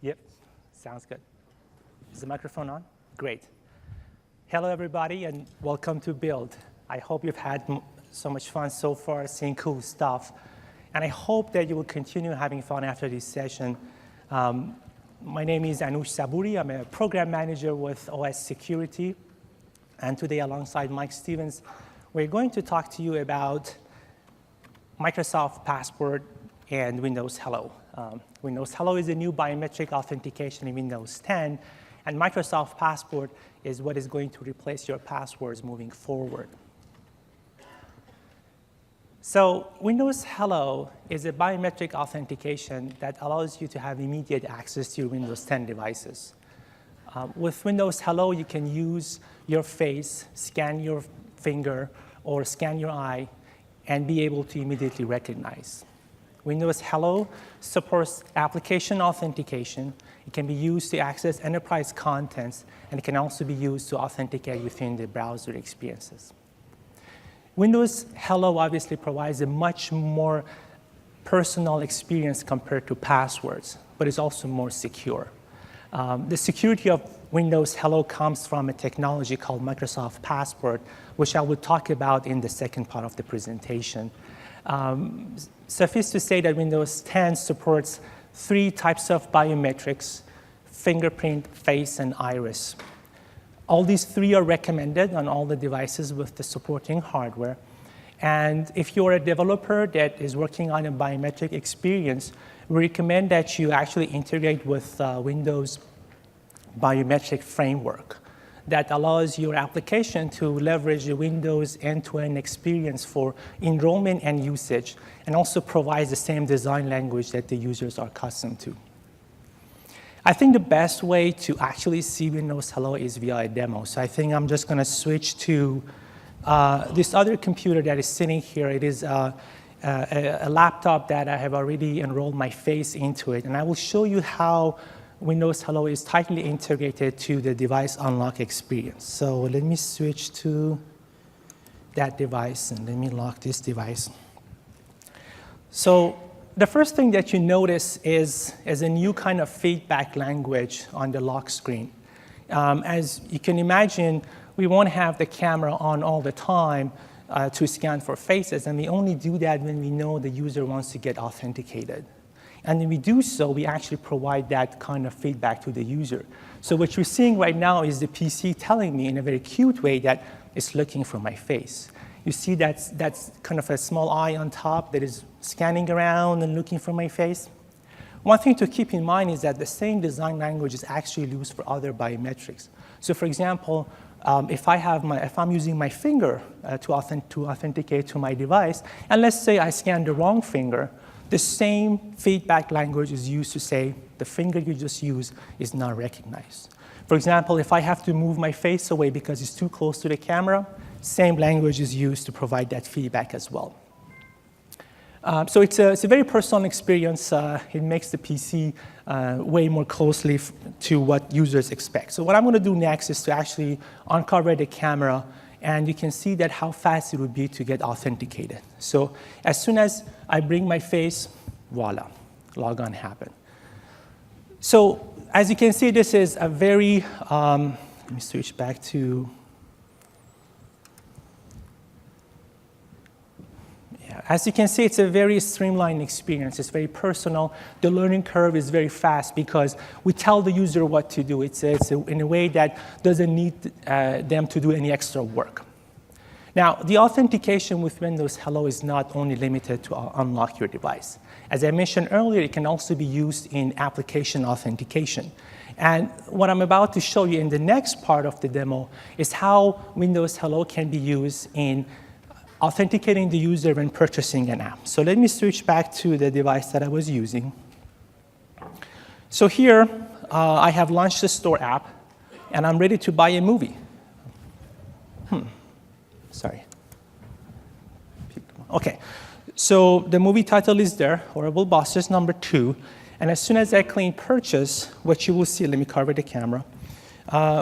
Yep, sounds good. Is the microphone on? Great. Hello, everybody, and welcome to Build. I hope you've had so much fun so far seeing cool stuff. And I hope that you will continue having fun after this session. My name is Anush Saburi. I'm a program manager with OS Security. And today, alongside Mike Stevens, we're going to talk to you about Microsoft Passport and Windows Hello. Windows Hello is a new biometric authentication in Windows 10, and Microsoft Passport is what is going to replace your passwords moving forward. So Windows Hello is a biometric authentication that allows you to have immediate access to your Windows 10 devices. With Windows Hello, you can use your face, scan your finger, or scan your eye, and be able to immediately recognize. Windows Hello supports application authentication. It can be used to access enterprise contents, and it can also be used to authenticate within the browser experiences. Windows Hello obviously provides a much more personal experience compared to passwords, but it's also more secure. The security of Windows Hello comes from a technology called Microsoft Passport, which I will talk about in the second part of the presentation. Suffice to say that Windows 10 supports 3 types of biometrics: fingerprint, face, and iris. All these 3 are recommended on all the devices with the supporting hardware. And if you're a developer that is working on a biometric experience, we recommend that you actually integrate with Windows biometric framework that allows your application to leverage the Windows end-to-end experience for enrollment and usage, and also provides the same design language that the users are accustomed to. I think the best way to actually see Windows Hello is via a demo. So I think I'm just going to switch to this other computer that is sitting here. It is a laptop that I have already enrolled my face into it. And I will show you how Windows Hello is tightly integrated to the device unlock experience. So let me switch to that device, and let me lock this device. So the first thing that you notice is a new kind of feedback language on the lock screen. As you can imagine, we won't have the camera on all the time to scan for faces, and we only do that when we know the user wants to get authenticated. And when we do so, we actually provide that kind of feedback to the user. So what you're seeing right now is the PC telling me in a very cute way that it's looking for my face. You see that's kind of a small eye on top that is scanning around and looking for my face. One thing to keep in mind is that the same design language is actually used for other biometrics. So for example, if I'm using my finger to authenticate to my device, and let's say I scan the wrong finger, the same feedback language is used to say the finger you just used is not recognized. For example, if I have to move my face away because it's too close to the camera, same language is used to provide that feedback as well. So it's a very personal experience. It makes the PC way more closely to what users expect. So what I'm going to do next is to actually uncover the camera, and you can see that how fast it would be to get authenticated. So as soon as I bring my face, voila, logon happened. So as you can see, this is a very, let me switch back to, as you can see, it's a very streamlined experience. It's very personal. The learning curve is very fast because we tell the user what to do. It's in a way that doesn't need them to do any extra work. Now, the authentication with Windows Hello is not only limited to unlock your device. As I mentioned earlier, it can also be used in application authentication. And what I'm about to show you in the next part of the demo is how Windows Hello can be used in authenticating the user when purchasing an app. So let me switch back to the device that I was using. So here, I have launched the store app, and I'm ready to buy a movie. Sorry. OK. So the movie title is there, Horrible Bosses #2. And as soon as I click purchase, what you will see, let me cover the camera.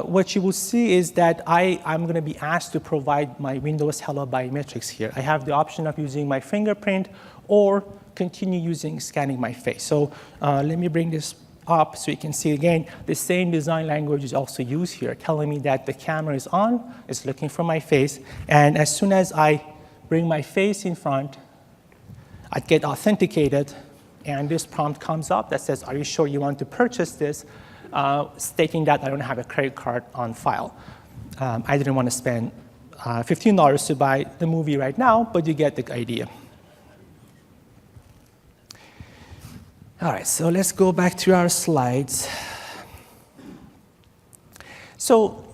What you will see is that I'm going to be asked to provide my Windows Hello biometrics here. I have the option of using my fingerprint or continue using scanning my face. So let me bring this up so you can see again, the same design language is also used here, telling me that the camera is on, it's looking for my face, and as soon as I bring my face in front, I get authenticated, and this prompt comes up that says, are you sure you want to purchase this? Stating that I don't have a credit card on file. I didn't want to spend $15 to buy the movie right now, but you get the idea. All right, so let's go back to our slides. So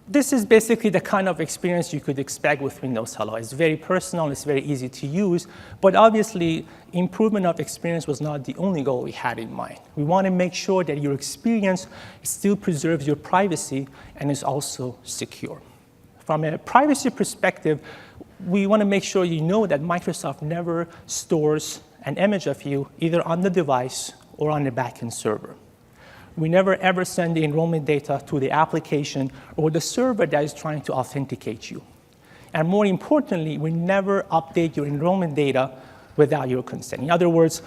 this is basically the kind of experience you could expect with Windows Hello. It's very personal, it's very easy to use, but obviously improvement of experience was not the only goal we had in mind. We want to make sure that your experience still preserves your privacy and is also secure. From a privacy perspective, we want to make sure you know that Microsoft never stores an image of you either on the device or on the backend server. We never ever send the enrollment data to the application or the server that is trying to authenticate you. And more importantly, we never update your enrollment data without your consent. In other words,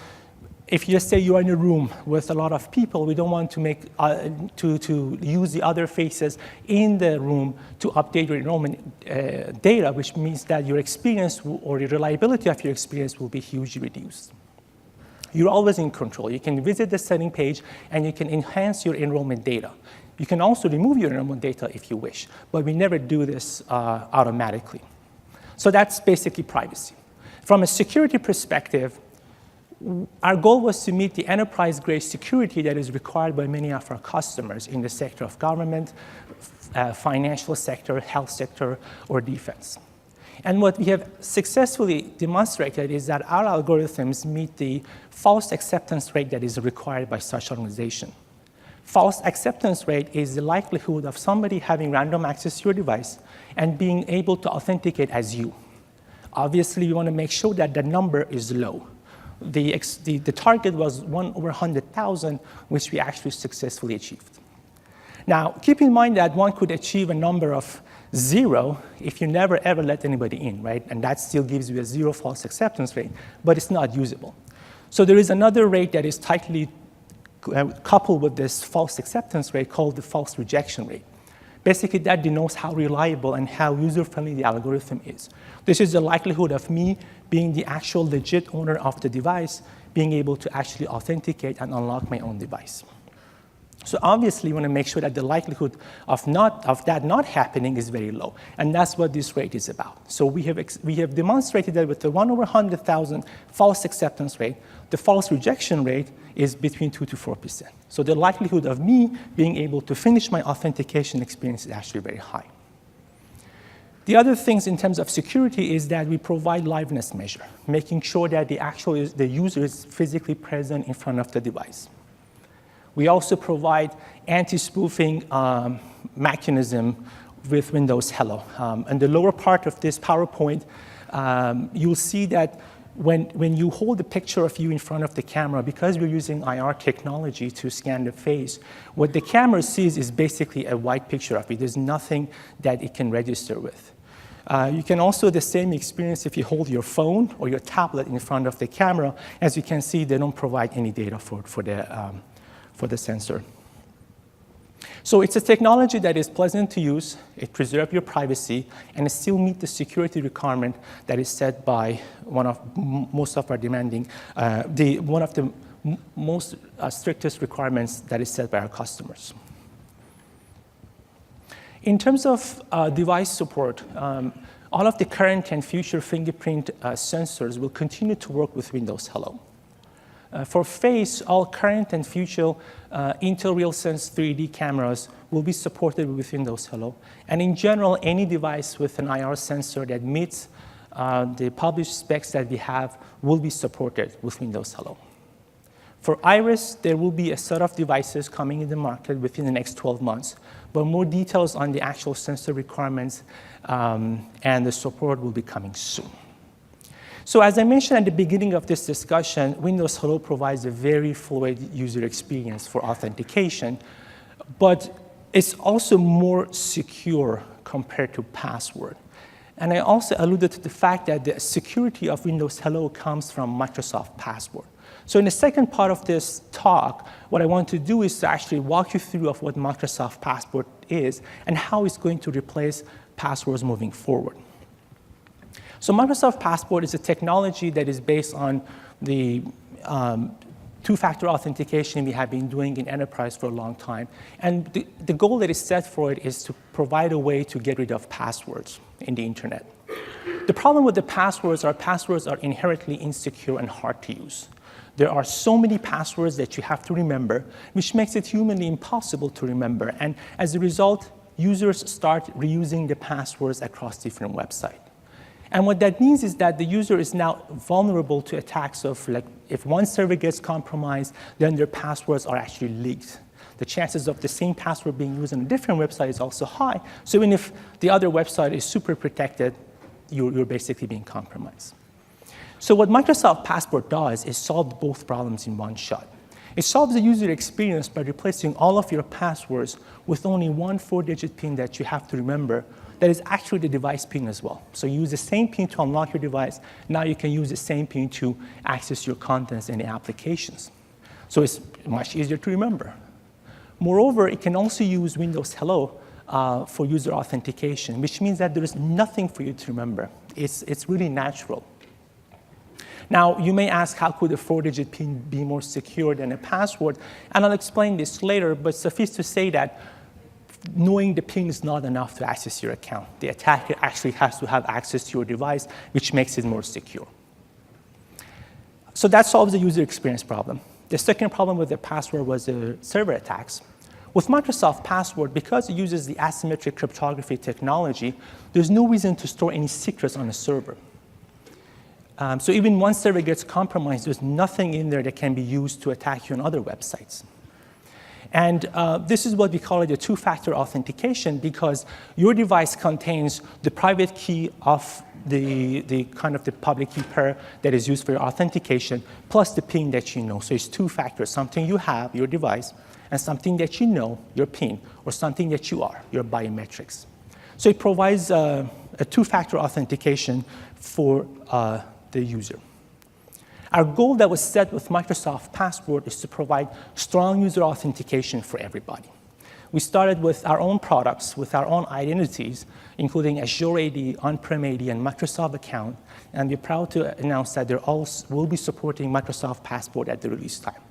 if you just say you're in a room with a lot of people, we don't want to make to use the other faces in the room to update your enrollment data, which means that your experience or the reliability of your experience will be hugely reduced. You're always in control. You can visit the setting page and you can enhance your enrollment data. You can also remove your enrollment data if you wish, but we never do this automatically. So that's basically privacy. From a security perspective, our goal was to meet the enterprise-grade security that is required by many of our customers in the sector of government, financial sector, health sector, or defense. And what we have successfully demonstrated is that our algorithms meet the false acceptance rate that is required by such organization. False acceptance rate is the likelihood of somebody having random access to your device and being able to authenticate as you. Obviously, we want to make sure that the number is low. The target was 1 over 100,000, which we actually successfully achieved. Now, keep in mind that one could achieve a number of 0 if you never ever let anybody in, right? And that still gives you a 0 false acceptance rate, but it's not usable. So there is another rate that is tightly coupled with this false acceptance rate called the false rejection rate. Basically, that denotes how reliable and how user-friendly the algorithm is. This is the likelihood of me being the actual legit owner of the device, being able to actually authenticate and unlock my own device. So obviously, you want to make sure that the likelihood of that not happening is very low. And that's what this rate is about. So we have demonstrated that with the 1 over 100,000 false acceptance rate, the false rejection rate is between 2 to 4%. So the likelihood of me being able to finish my authentication experience is actually very high. The other things in terms of security is that we provide liveness measure, making sure that the user is physically present in front of the device. We also provide anti-spoofing mechanism with Windows Hello. In the lower part of this PowerPoint, you'll see that when you hold a picture of you in front of the camera, because we're using IR technology to scan the face, what the camera sees is basically a white picture of you. There's nothing that it can register with. You can also the same experience if you hold your phone or your tablet in front of the camera. As you can see, they don't provide any data for the sensor. So it's a technology that is pleasant to use, it preserves your privacy, and it still meets the security requirement that is set by one of most strictest requirements that is set by our customers. In terms of device support, all of the current and future fingerprint sensors will continue to work with Windows Hello. For face, all current and future Intel RealSense 3D cameras will be supported with Windows Hello. And in general, any device with an IR sensor that meets the published specs that we have will be supported with Windows Hello. For Iris, there will be a set of devices coming in the market within the next 12 months, but more details on the actual sensor requirements and the support will be coming soon. So as I mentioned at the beginning of this discussion, Windows Hello provides a very fluid user experience for authentication, but it's also more secure compared to password. And I also alluded to the fact that the security of Windows Hello comes from Microsoft Password. So in the second part of this talk, what I want to do is to actually walk you through of what Microsoft Passport is and how it's going to replace passwords moving forward. So Microsoft Passport is a technology that is based on the two-factor authentication we have been doing in enterprise for a long time. And the goal that is set for it is to provide a way to get rid of passwords in the internet. The problem with the passwords are inherently insecure and hard to use. There are so many passwords that you have to remember, which makes it humanly impossible to remember. And as a result, users start reusing the passwords across different websites. And what that means is that the user is now vulnerable to attacks of, like, if one server gets compromised, then their passwords are actually leaked. The chances of the same password being used on a different website is also high. So even if the other website is super protected, you're basically being compromised. So what Microsoft Passport does is solve both problems in one shot. It solves the user experience by replacing all of your passwords with only one 4-digit PIN that you have to remember that is actually the device PIN as well. So you use the same PIN to unlock your device. Now you can use the same PIN to access your contents and applications. So it's much easier to remember. Moreover, it can also use Windows Hello for user authentication, which means that there is nothing for you to remember. It's really natural. Now, you may ask, how could a 4-digit PIN be more secure than a password? And I'll explain this later, but suffice to say that knowing the PIN is not enough to access your account. The attacker actually has to have access to your device, which makes it more secure. So that solves the user experience problem. The second problem with the password was the server attacks. With Microsoft Passport, because it uses the asymmetric cryptography technology, there's no reason to store any secrets on a server. So even one server gets compromised, there's nothing in there that can be used to attack you on other websites. And this is what we call it a two-factor authentication, because your device contains the private key of the kind of the public key pair that is used for your authentication, plus the PIN that you know. So it's two factors, something you have, your device, and something that you know, your PIN, or something that you are, your biometrics. So it provides a two-factor authentication for the user. Our goal that was set with Microsoft Passport is to provide strong user authentication for everybody. We started with our own products, with our own identities, including Azure AD, On-Prem AD, and Microsoft Account, and we're proud to announce that they all will be supporting Microsoft Passport at the release time.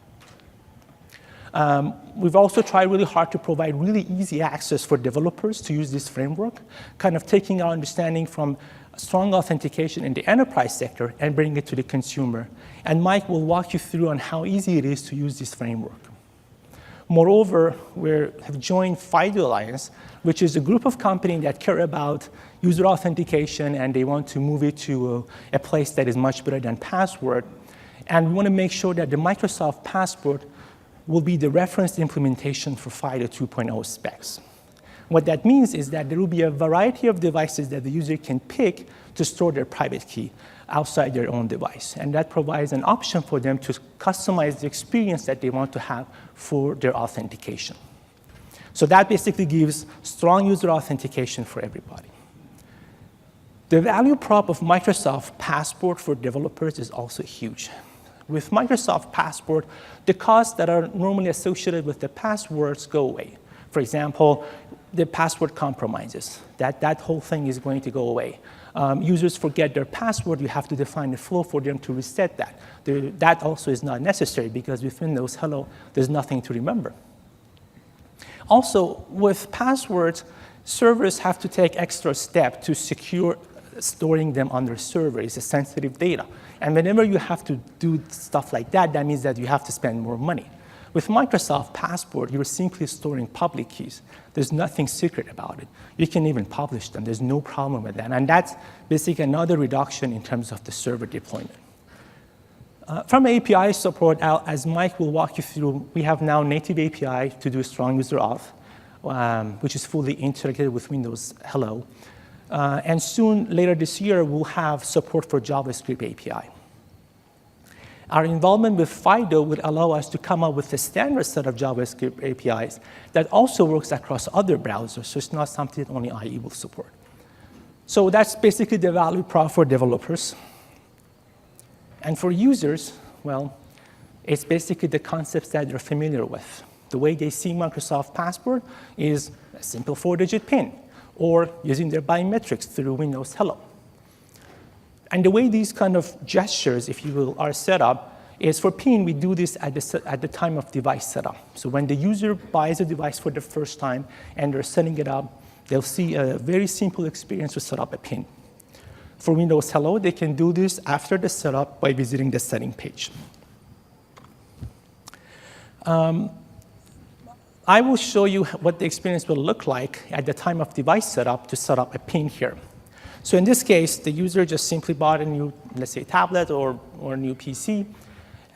We've also tried really hard to provide really easy access for developers to use this framework, kind of taking our understanding from strong authentication in the enterprise sector and bring it to the consumer. And Mike will walk you through on how easy it is to use this framework. Moreover, we have joined FIDO Alliance, which is a group of companies that care about user authentication, and they want to move it to a place that is much better than password. And we want to make sure that the Microsoft Passport will be the reference implementation for FIDO 2.0 specs. What that means is that there will be a variety of devices that the user can pick to store their private key outside their own device. And that provides an option for them to customize the experience that they want to have for their authentication. So that basically gives strong user authentication for everybody. The value prop of Microsoft Passport for developers is also huge. With Microsoft Passport, the costs that are normally associated with the passwords go away. For example, the password compromises. That whole thing is going to go away. Users forget their password, you have to define a flow for them to reset that. That also is not necessary because with Windows Hello, there's nothing to remember. Also, with passwords, servers have to take extra steps to secure storing them on their server. It's a sensitive data. And whenever you have to do stuff like that, that means that you have to spend more money. With Microsoft Passport, you're simply storing public keys. There's nothing secret about it. You can even publish them. There's no problem with that. And that's basically another reduction in terms of the server deployment. From API support, as Mike will walk you through, we have now native API to do strong user auth, which is fully integrated with Windows Hello. And soon, later this year, we'll have support for JavaScript API. Our involvement with FIDO would allow us to come up with a standard set of JavaScript APIs that also works across other browsers, so it's not something that only IE will support. So that's basically the value prop for developers. And for users, well, It's basically the concepts that they're familiar with. The way they see Microsoft Passport is a simple 4-digit PIN, or using their biometrics through Windows Hello. And the way these kind of gestures, if you will, are set up is for PIN, we do this at the time of device setup. So when the user buys a device for the first time and they're setting it up, they'll see a very simple experience to set up a PIN. For Windows Hello, they can do this after the setup by visiting the setting page. I will show you what the experience will look like at the time of device setup to set up a PIN here. So in this case, the user just simply bought a new, let's say, tablet or a new PC,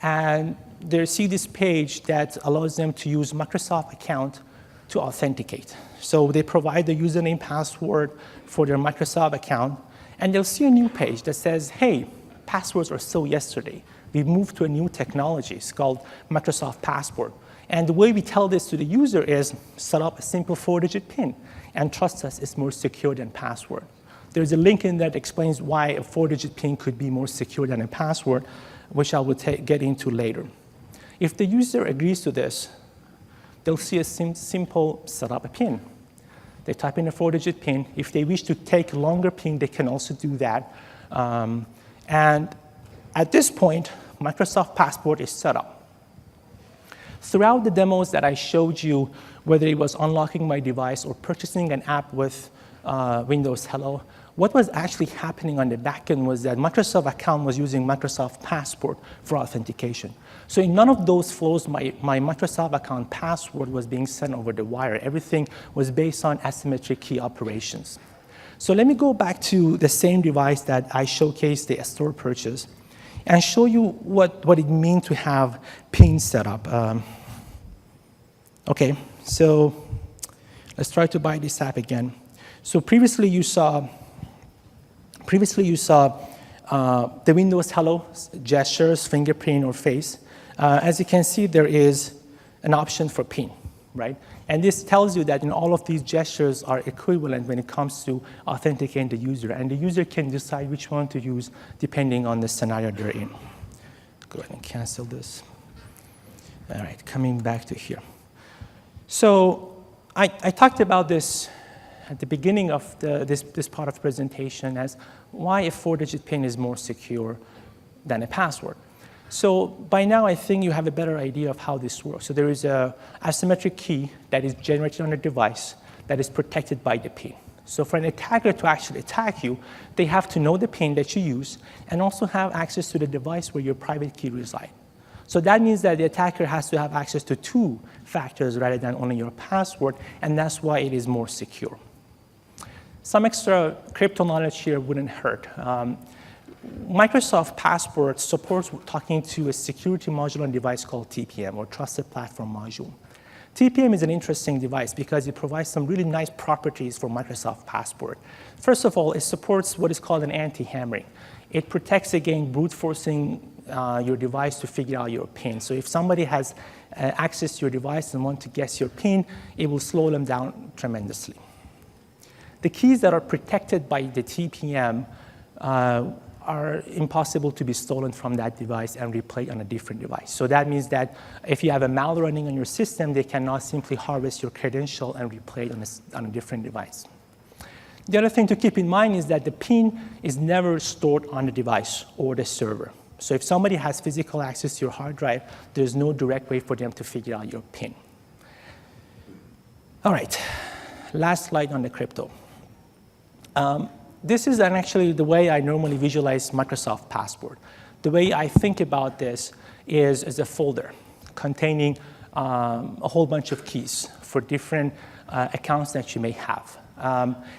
and they see this page that allows them to use Microsoft account to authenticate. So they provide the username, password for their Microsoft account, and they'll see a new page that says, hey, passwords are so yesterday. We've moved to a new technology. It's called Microsoft Passport. And the way we tell this to the user is set up a simple 4-digit PIN, and trust us, it's more secure than password. There's a link in there that explains why a 4-digit PIN could be more secure than a password, which I will get into later. If the user agrees to this, they'll see a simple set up a PIN. They type in a 4-digit PIN. If they wish to take a longer PIN, they can also do that. And at this point, Microsoft Passport is set up. Throughout the demos that I showed you, whether it was unlocking my device or purchasing an app with Windows Hello, what was actually happening on the back end was that Microsoft account was using Microsoft Passport for authentication. So in none of those flows, my Microsoft account password was being sent over the wire. Everything was based on asymmetric key operations. So let me go back to the same device that I showcased the store purchase and show you what it means to have PIN set up. Okay, so let's try to buy this app again. So previously you saw the Windows Hello gestures, fingerprint, or face. As you can see, there is an option for PIN, right? And this tells you that in all of these gestures are equivalent when it comes to authenticating the user. And the user can decide which one to use depending on the scenario they're in. Go ahead and cancel this. All right, coming back to here. So I talked about this at the beginning of this part of the presentation as why a 4-digit PIN is more secure than a password. So by now, I think you have a better idea of how this works. So there is an asymmetric key that is generated on a device that is protected by the PIN. So for an attacker to actually attack you, they have to know the PIN that you use and also have access to the device where your private key resides. So that means that the attacker has to have access to 2 factors rather than only your password, and that's why it is more secure. Some extra crypto knowledge here wouldn't hurt. Microsoft Passport supports talking to a security module on device called TPM, or Trusted Platform Module. TPM is an interesting device because it provides some really nice properties for Microsoft Passport. First of all, it supports what is called an anti-hammering. It protects against brute forcing your device to figure out your PIN. So if somebody has access to your device and want to guess your PIN, it will slow them down tremendously. The keys that are protected by the TPM are impossible to be stolen from that device and replayed on a different device. So that means that if you have a malware running on your system, they cannot simply harvest your credential and replay it on a different device. The other thing to keep in mind is that the PIN is never stored on the device or the server. So if somebody has physical access to your hard drive, there's no direct way for them to figure out your PIN. All right, last slide on the crypto. This is actually the way I normally visualize Microsoft Passport. The way I think about this is as a folder containing a whole bunch of keys for different accounts that you may have.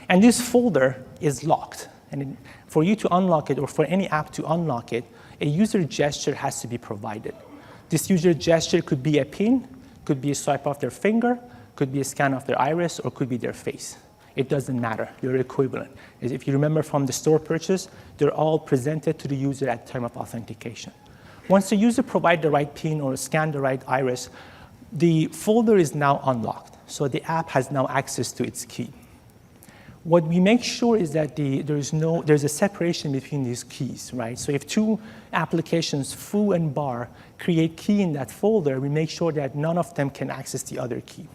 And this folder is locked. And for you to unlock it, or for any app to unlock it, a user gesture has to be provided. This user gesture could be a PIN, could be a swipe of their finger, could be a scan of their iris, or could be their face. It doesn't matter. You're equivalent. If you remember from the store purchase, they're all presented to the user at the time of authentication. Once the user provides the right PIN or scan the right iris, the folder is now unlocked. So the app has now access to its key. what we make sure is that there's a separation between these keys, right? So if two applications, foo and bar, create key in that folder, we make sure that none of them can access the other key.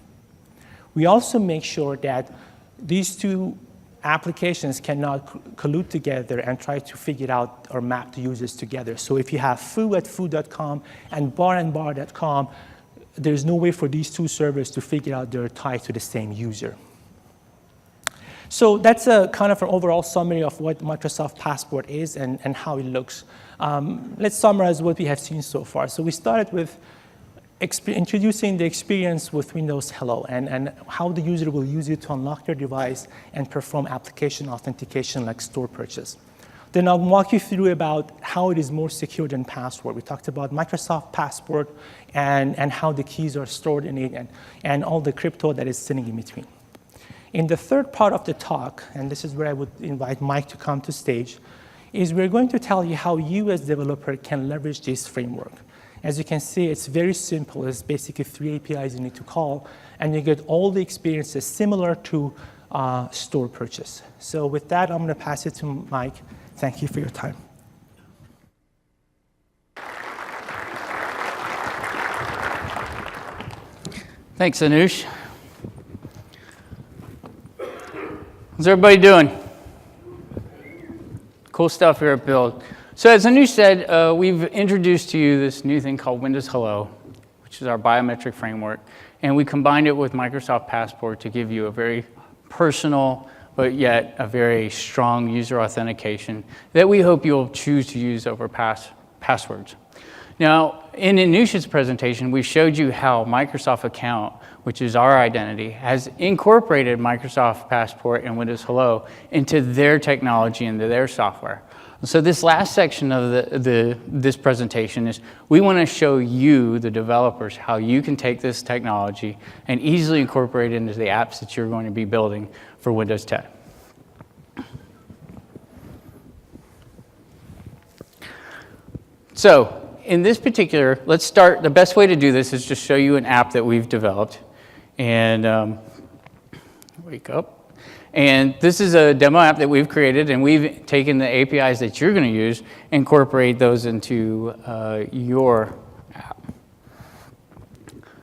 We also make sure that these two applications cannot collude together and try to figure out or map the users together. So if you have foo at foo.com and bar.com, there's no way for these two servers to figure out they're tied to the same user. So that's a kind of an overall summary of what Microsoft Passport is and how it looks. Let's summarize what we have seen so far. So we started with introducing the experience with Windows Hello and how the user will use it to unlock their device and perform application authentication like store purchase. Then I'll walk you through about how it is more secure than password. We talked about Microsoft Passport and how the keys are stored in it and all the crypto that is sitting in between. In the third part of the talk, and this is where I would invite Mike to come to stage, is we're going to tell you how you as developer can leverage this framework. As you can see, it's very simple. It's basically 3 APIs you need to call, and you get all the experiences similar to store purchase. So with that, I'm going to pass it to Mike. Thank you for your time. Thanks, Anush. How's everybody doing? Cool stuff here at Build. So as Anush said, we've introduced to you this new thing called Windows Hello, which is our biometric framework. And we combined it with Microsoft Passport to give you a very personal, but yet a very strong user authentication that we hope you'll choose to use over passwords. Now, in Anush's presentation, we showed you how Microsoft Account, which is our identity, has incorporated Microsoft Passport and Windows Hello into their technology, into their software. So this last section of this presentation is we want to show you, the developers, how you can take this technology and easily incorporate it into the apps that you're going to be building for Windows 10. So in this particular, let's start, the best way to do this is just show you an app that we've developed. And wake up. And this is a demo app that we've created, and we've taken the APIs that you're going to use, incorporate those into your app.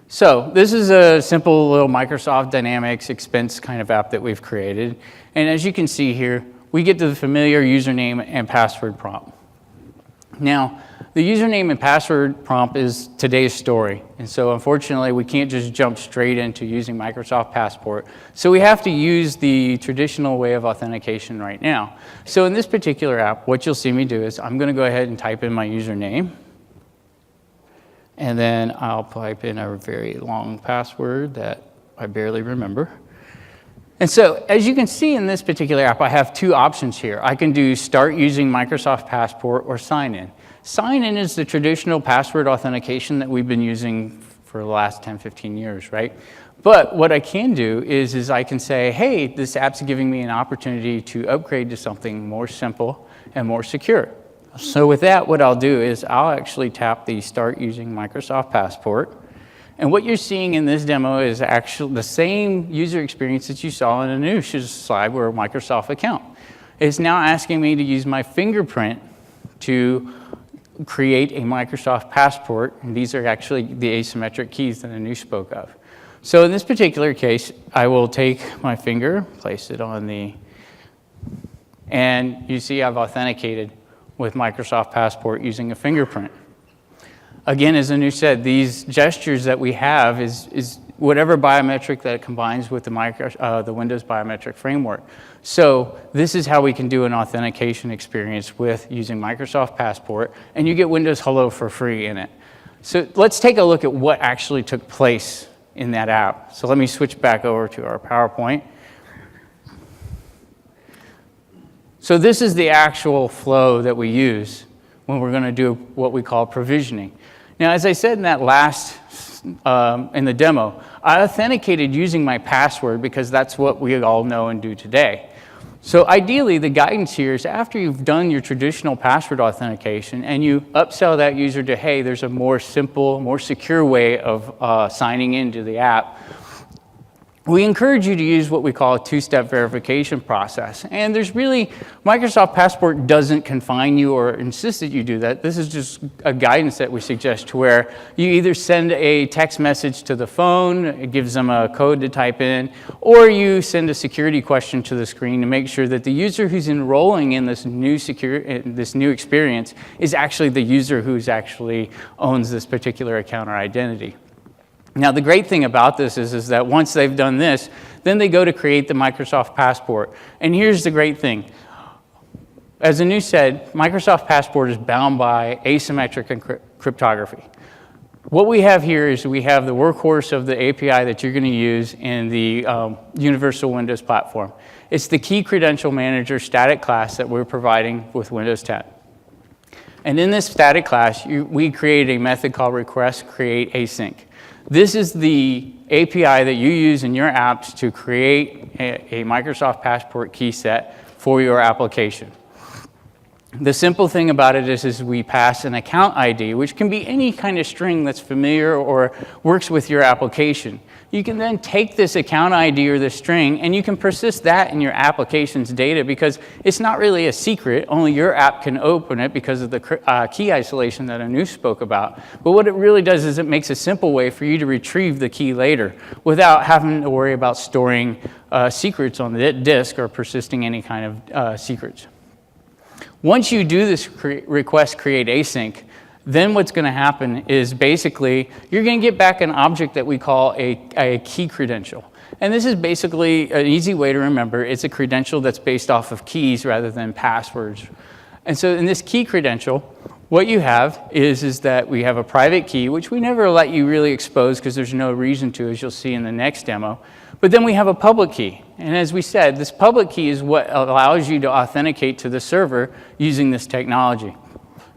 So this is a simple little Microsoft Dynamics expense kind of app that we've created. And as you can see here, we get to the familiar username and password prompt. Now, the username and password prompt is today's story. And so unfortunately, we can't just jump straight into using Microsoft Passport. So we have to use the traditional way of authentication right now. So in this particular app, what you'll see me do is I'm going to go ahead and type in my username. And then I'll type in a very long password that I barely remember. And so as you can see in this particular app, I have two options here. I can do start using Microsoft Passport or sign in. Sign in is the traditional password authentication that we've been using for the last 10, 15 years, right? But what I can do is I can say, hey, this app's giving me an opportunity to upgrade to something more simple and more secure. So with that, what I'll do is I'll actually tap the start using Microsoft Passport. And what you're seeing in this demo is actually the same user experience that you saw in Anush's slide where Microsoft Account. It's now asking me to use my fingerprint to create a Microsoft Passport, and these are actually the asymmetric keys that Anush spoke of. So in this particular case, I will take my finger, place it on and you see I've authenticated with Microsoft Passport using a fingerprint. Again, as Anush said, these gestures that we have is whatever biometric that it combines with the Windows biometric framework. So this is how we can do an authentication experience with using Microsoft Passport, and you get Windows Hello for free in it. So let's take a look at what actually took place in that app. So let me switch back over to our PowerPoint. So this is the actual flow that we use when we're going to do what we call provisioning. Now, as I said in that last, in the demo, I authenticated using my password because that's what we all know and do today. So ideally, the guidance here is after you've done your traditional password authentication and you upsell that user to, hey, there's a more simple, more secure way of signing into the app, we encourage you to use what we call a two-step verification process. And there's really, Microsoft Passport doesn't confine you or insist that you do that. This is just a guidance that we suggest to where you either send a text message to the phone, it gives them a code to type in, or you send a security question to the screen to make sure that the user who's enrolling in this new experience is actually the user who's actually owns this particular account or identity. Now, the great thing about this is that once they've done this, then they go to create the Microsoft Passport. And here's the great thing. As Anu said, Microsoft Passport is bound by asymmetric cryptography. What we have here is we have the workhorse of the API that you're going to use in the Universal Windows platform. It's the Key Credential Manager static class that we're providing with Windows 10. And in this static class, we created a method called request create async. This is the API that you use in your apps to create a Microsoft Passport key set for your application. The simple thing about it is we pass an account ID, which can be any kind of string that's familiar or works with your application. You can then take this account ID or the string, and you can persist that in your application's data because it's not really a secret. Only your app can open it because of the key isolation that Anu spoke about. But what it really does is it makes a simple way for you to retrieve the key later without having to worry about storing secrets on the disk or persisting any kind of secrets. Once you do this request create async, then what's going to happen is basically you're going to get back an object that we call a key credential. And this is basically an easy way to remember. It's a credential that's based off of keys rather than passwords. And so in this key credential, what you have is that we have a private key, which we never let you really expose because there's no reason to, as you'll see in the next demo. But then we have a public key. And as we said, this public key is what allows you to authenticate to the server using this technology.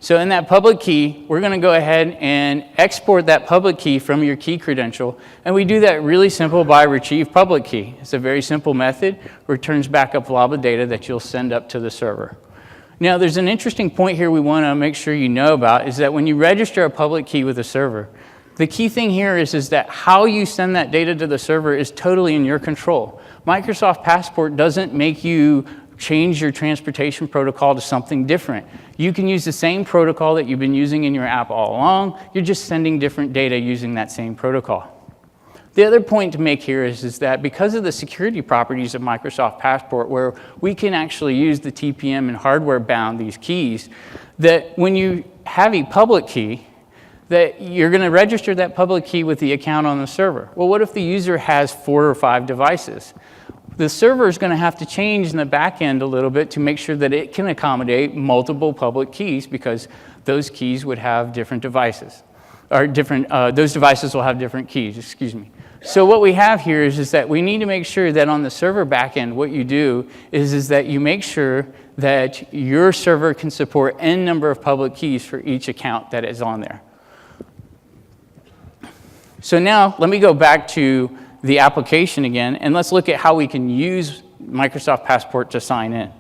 So in that public key, we're going to go ahead and export that public key from your key credential. And we do that really simple by retrieve public key. It's a very simple method, returns back a blob of data that you'll send up to the server. Now, there's an interesting point here we want to make sure you know about is that when you register a public key with a server, the key thing here is that how you send that data to the server is totally in your control. Microsoft Passport doesn't make you change your transportation protocol to something different. You can use the same protocol that you've been using in your app all along. You're just sending different data using that same protocol. The other point to make here is that because of the security properties of Microsoft Passport, where we can actually use the TPM and hardware bound these keys, that when you have a public key, that you're going to register that public key with the account on the server. Well, what if the user has 4 or 5 devices? The server is going to have to change in the back end a little bit to make sure that it can accommodate multiple public keys because those keys would have different devices. Or different, those devices will have different keys, excuse me. So what we have here is that we need to make sure that on the server backend, what you do is that you make sure that your server can support n number of public keys for each account that is on there. So now let me go back to the application again, and let's look at how we can use Microsoft Passport to sign in.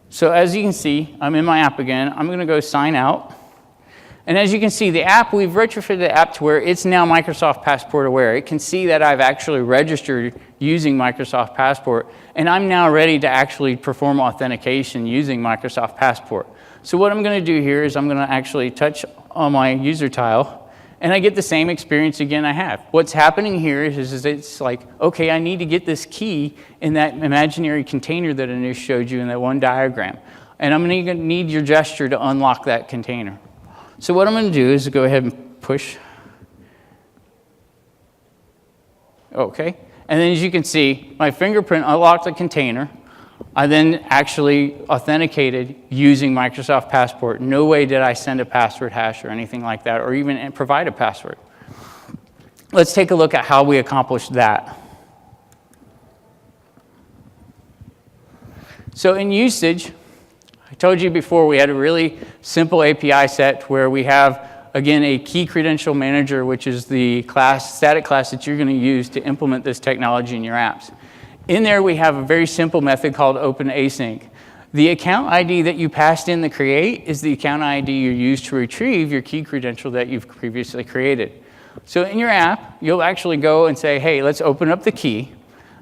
So as you can see, I'm in my app again. I'm going to go sign out. And as you can see, the app, we've retrofitted the app to where it's now Microsoft Passport aware. It can see that I've actually registered using Microsoft Passport, and I'm now ready to actually perform authentication using Microsoft Passport. So what I'm going to do here is I'm going to actually touch on my user tile, and I get the same experience again I have. What's happening here is it's like, okay, I need to get this key in that imaginary container that Anu showed you in that one diagram. And I'm going to need your gesture to unlock that container. So what I'm going to do is go ahead and push. Okay. And then as you can see, my fingerprint unlocked the container. I then actually authenticated using Microsoft Passport. No way did I send a password hash or anything like that, or even provide a password. Let's take a look at how we accomplished that. So in usage, I told you before we had a really simple API set where we have, again, a key credential manager, which is the static class that you're going to use to implement this technology in your apps. In there, we have a very simple method called open async. The account ID that you passed in the create is the account ID you use to retrieve your key credential that you've previously created. So in your app, you'll actually go and say, hey, let's open up the key.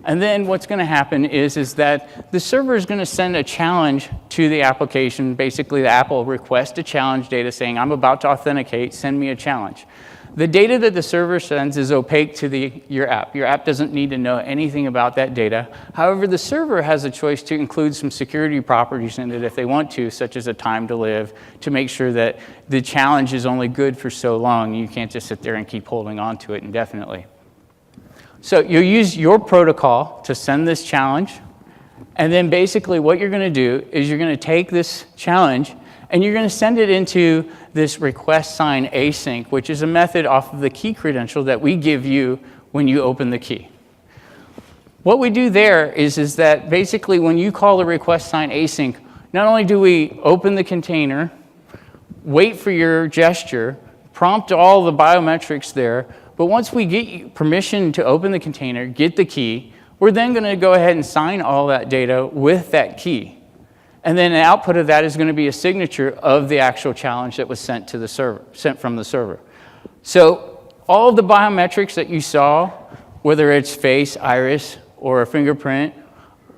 And then what's going to happen is that the server is going to send a challenge to the application. Basically, the app will request a challenge data saying, I'm about to authenticate, send me a challenge. The data that the server sends is opaque to your app. Your app doesn't need to know anything about that data. However, the server has a choice to include some security properties in it if they want to, such as a time to live, to make sure that the challenge is only good for so long. You can't just sit there and keep holding on to it indefinitely. So you'll use your protocol to send this challenge. And then basically what you're going to do is you're going to take this challenge and you're going to send it into this request sign async, which is a method off of the key credential that we give you when you open the key. What we do there is that basically when you call the request sign async, not only do we open the container, wait for your gesture, prompt all the biometrics there, but once we get you permission to open the container, get the key, we're then going to go ahead and sign all that data with that key. And then the output of that is going to be a signature of the actual challenge that was sent to the server, sent from the server. So all of the biometrics that you saw, whether it's face, iris, or a fingerprint,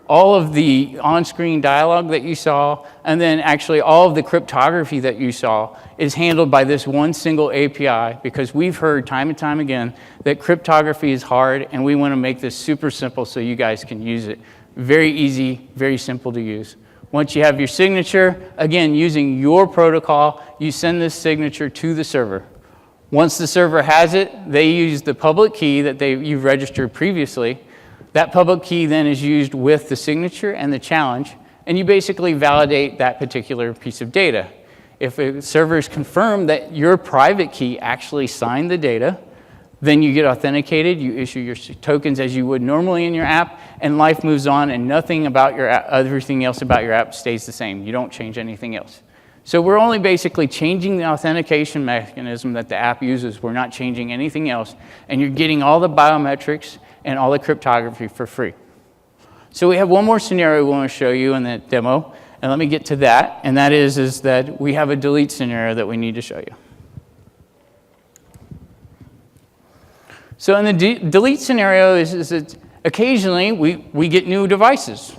all of the on-screen dialogue that you saw, and then actually all of the cryptography that you saw is handled by this one single API, because we've heard time and time again that cryptography is hard, and we want to make this super simple so you guys can use it. Very easy, very simple to use. Once you have your signature, again, using your protocol, you send this signature to the server. Once the server has it, they use the public key that you've registered previously. That public key then is used with the signature and the challenge, and you basically validate that particular piece of data. If a server is confirmed that your private key actually signed the data, then you get authenticated, you issue your tokens as you would normally in your app, and life moves on, and nothing about your app, everything else about your app stays the same. You don't change anything else. So we're only basically changing the authentication mechanism that the app uses. We're not changing anything else, and you're getting all the biometrics and all the cryptography for free. So we have one more scenario we want to show you in the demo, and let me get to that, and that is that we have a delete scenario that we need to show you. So in the delete scenario is that occasionally we get new devices.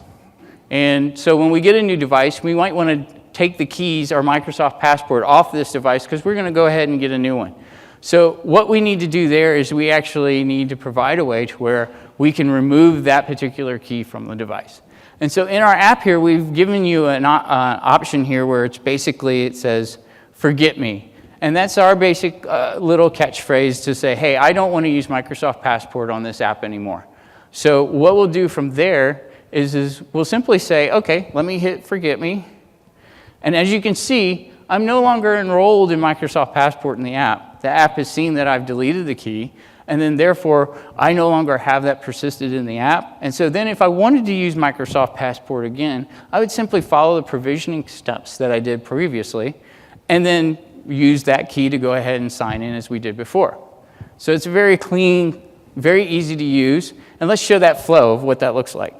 And so when we get a new device, we might want to take the keys, our Microsoft Passport, off this device because we're going to go ahead and get a new one. So what we need to do there is we actually need to provide a way to where we can remove that particular key from the device. And so in our app here, we've given you an option here where it's basically, it says, forget me. And that's our basic little catchphrase to say, hey, I don't want to use Microsoft Passport on this app anymore. So what we'll do from there is we'll simply say, okay, let me hit forget me. And as you can see, I'm no longer enrolled in Microsoft Passport in the app. The app has seen that I've deleted the key, and then therefore, I no longer have that persisted in the app. And so then if I wanted to use Microsoft Passport again, I would simply follow the provisioning steps that I did previously, and then use that key to go ahead and sign in as we did before. So it's very clean, very easy to use. And let's show that flow of what that looks like.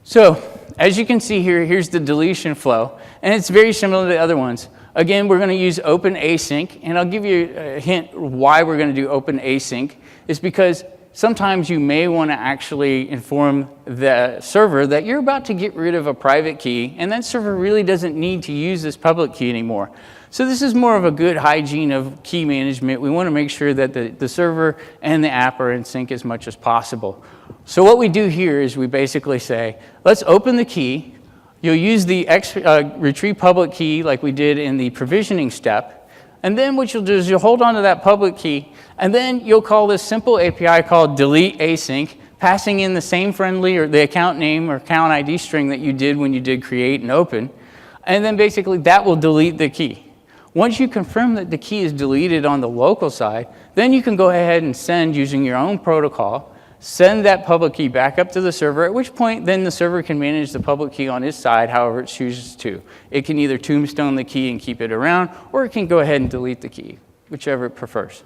So as you can see here, here's the deletion flow. And it's very similar to the other ones. Again, we're going to use open async. And I'll give you a hint why we're going to do open async. Is because sometimes you may want to actually inform the server that you're about to get rid of a private key, and that server really doesn't need to use this public key anymore. So this is more of a good hygiene of key management. We want to make sure that the server and the app are in sync as much as possible. So what we do here is we basically say, let's open the key. You'll use the retrieve public key like we did in the provisioning step. And then what you'll do is you'll hold on to that public key, and then you'll call this simple API called delete async, passing in the same friendly or the account name or account ID string that you did when you did create and open. And then basically that will delete the key. Once you confirm that the key is deleted on the local side, then you can go ahead and send using your own protocol, send that public key back up to the server, at which point then the server can manage the public key on its side however it chooses to. It can either tombstone the key and keep it around, or it can go ahead and delete the key, whichever it prefers.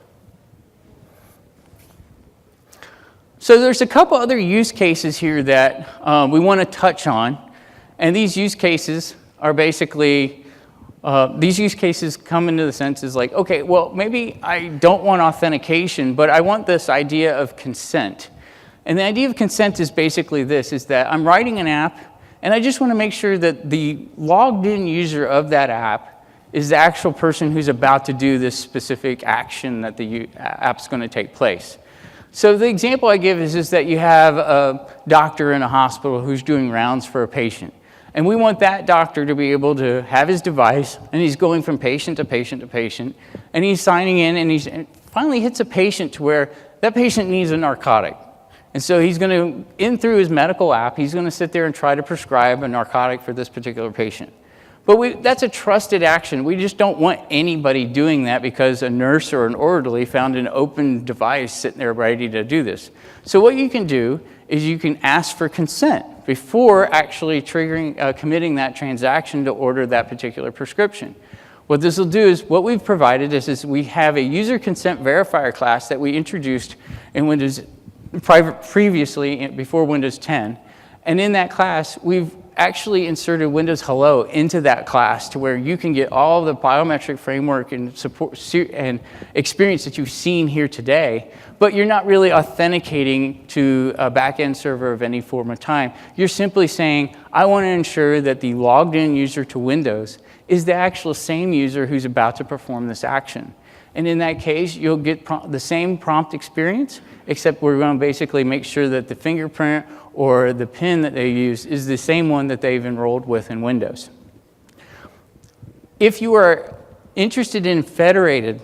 So there's a couple other use cases here that we want to touch on. And these use cases are basically, these use cases come into the sense is like, okay, well, maybe I don't want authentication, but I want this idea of consent. And the idea of consent is basically this, is that I'm writing an app, and I just want to make sure that the logged in user of that app is the actual person who's about to do this specific action that the app's going to take place. So the example I give is that you have a doctor in a hospital who's doing rounds for a patient. And we want that doctor to be able to have his device, and he's going from patient to patient to patient, and he's signing in, and he finally hits a patient to where that patient needs a narcotic. And so he's going to, in through his medical app, he's going to sit there and try to prescribe a narcotic for this particular patient. But that's a trusted action. We just don't want anybody doing that because a nurse or an orderly found an open device sitting there ready to do this. So what you can do is you can ask for consent before actually committing that transaction to order that particular prescription. What this will do is, what we've provided is we have a user consent verifier class that we introduced in Windows previously, before Windows 10. And in that class, we've actually inserted Windows Hello into that class to where you can get all the biometric framework and support and experience that you've seen here today, but you're not really authenticating to a back-end server of any form of time. You're simply saying, I want to ensure that the logged in user to Windows is the actual same user who's about to perform this action. And in that case, you'll get the same prompt experience, except we're going to basically make sure that the fingerprint or the PIN that they use is the same one that they've enrolled with in Windows. If you are interested in federated,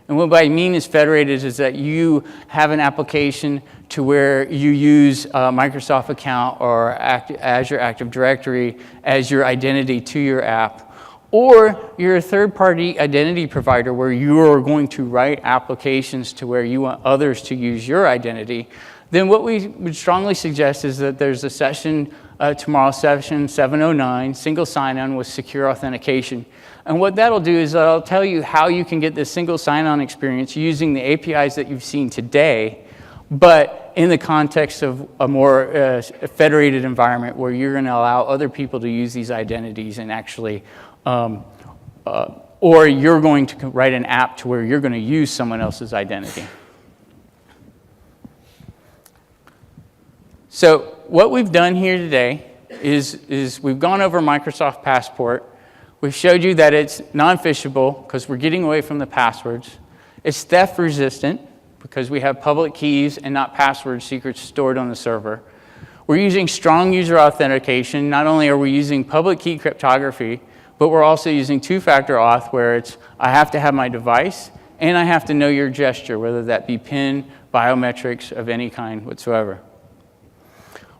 and what I mean is federated is that you have an application to where you use a Microsoft account or Azure Active Directory as your identity to your app, or you're a third-party identity provider where you are going to write applications to where you want others to use your identity, then what we would strongly suggest is that there's a session, tomorrow, session 709, single sign-on with secure authentication. And what that'll do is I'll tell you how you can get this single sign-on experience using the APIs that you've seen today, but in the context of a more federated environment where you're going to allow other people to use these identities and actually or you're going to write an app to where you're going to use someone else's identity. So what we've done here today is we've gone over Microsoft Passport. We've showed you that it's non-phishable because we're getting away from the passwords. It's theft resistant because we have public keys and not password secrets stored on the server. We're using strong user authentication. Not only are we using public key cryptography, but we're also using two-factor auth where it's, I have to have my device and I have to know your gesture, whether that be PIN, biometrics of any kind whatsoever.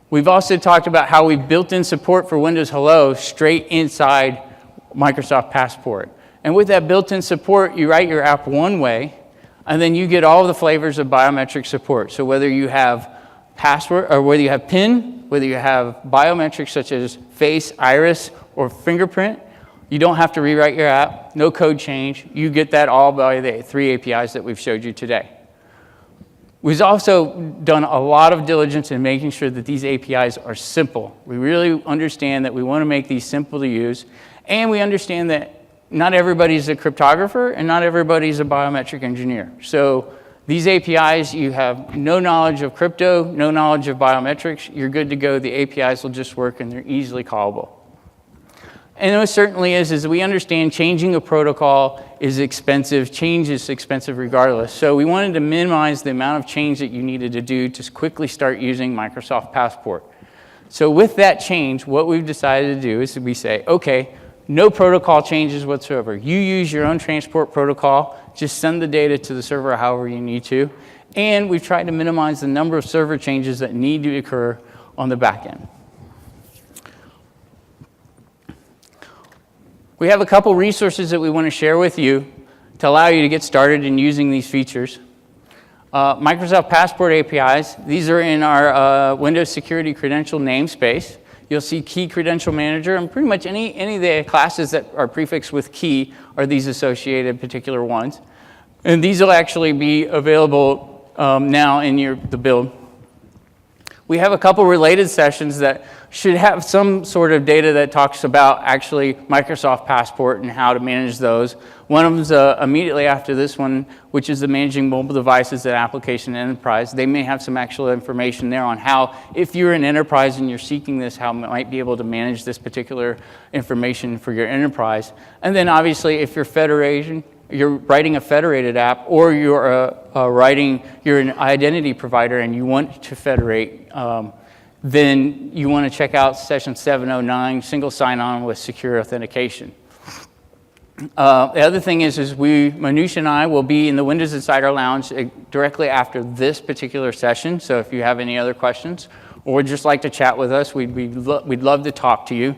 We've also talked about how we've built in support for Windows Hello straight inside Microsoft Passport. And with that built-in support, you write your app one way, and then you get all the flavors of biometric support. So whether you have password, or whether you have PIN, whether you have biometrics such as face, iris, or fingerprint, you don't have to rewrite your app, no code change. You get that all by the 3 APIs that we've showed you today. We've also done a lot of diligence in making sure that these APIs are simple. We really understand that we want to make these simple to use, and we understand that not everybody's a cryptographer and not everybody's a biometric engineer. So these APIs, you have no knowledge of crypto, no knowledge of biometrics, you're good to go. The APIs will just work and they're easily callable. And it certainly is we understand changing a protocol is expensive, change is expensive regardless. So we wanted to minimize the amount of change that you needed to do to quickly start using Microsoft Passport. So with that change, what we've decided to do is we say, okay, no protocol changes whatsoever. You use your own transport protocol, just send the data to the server however you need to. And we've tried to minimize the number of server changes that need to occur on the back end. We have a couple resources that we want to share with you to allow you to get started in using these features. Microsoft Passport APIs, these are in our Windows Security Credential namespace. You'll see Key Credential Manager, and pretty much any of the classes that are prefixed with key are these associated particular ones. And these will actually be available now in the build. We have a couple related sessions that should have some sort of data that talks about actually Microsoft Passport and how to manage those. One of them is immediately after this one, which is the managing mobile devices and application enterprise. They may have some actual information there on how, if you're an enterprise and you're seeking this, how you might be able to manage this particular information for your enterprise. And then obviously, if you're federation, you're writing a federated app, or you're you're an identity provider and you want to federate, then you want to check out session 709, single sign-on with secure authentication. The other thing is Manoush and I will be in the Windows Insider Lounge directly after this particular session. So if you have any other questions or would just like to chat with us, we'd love to talk to you.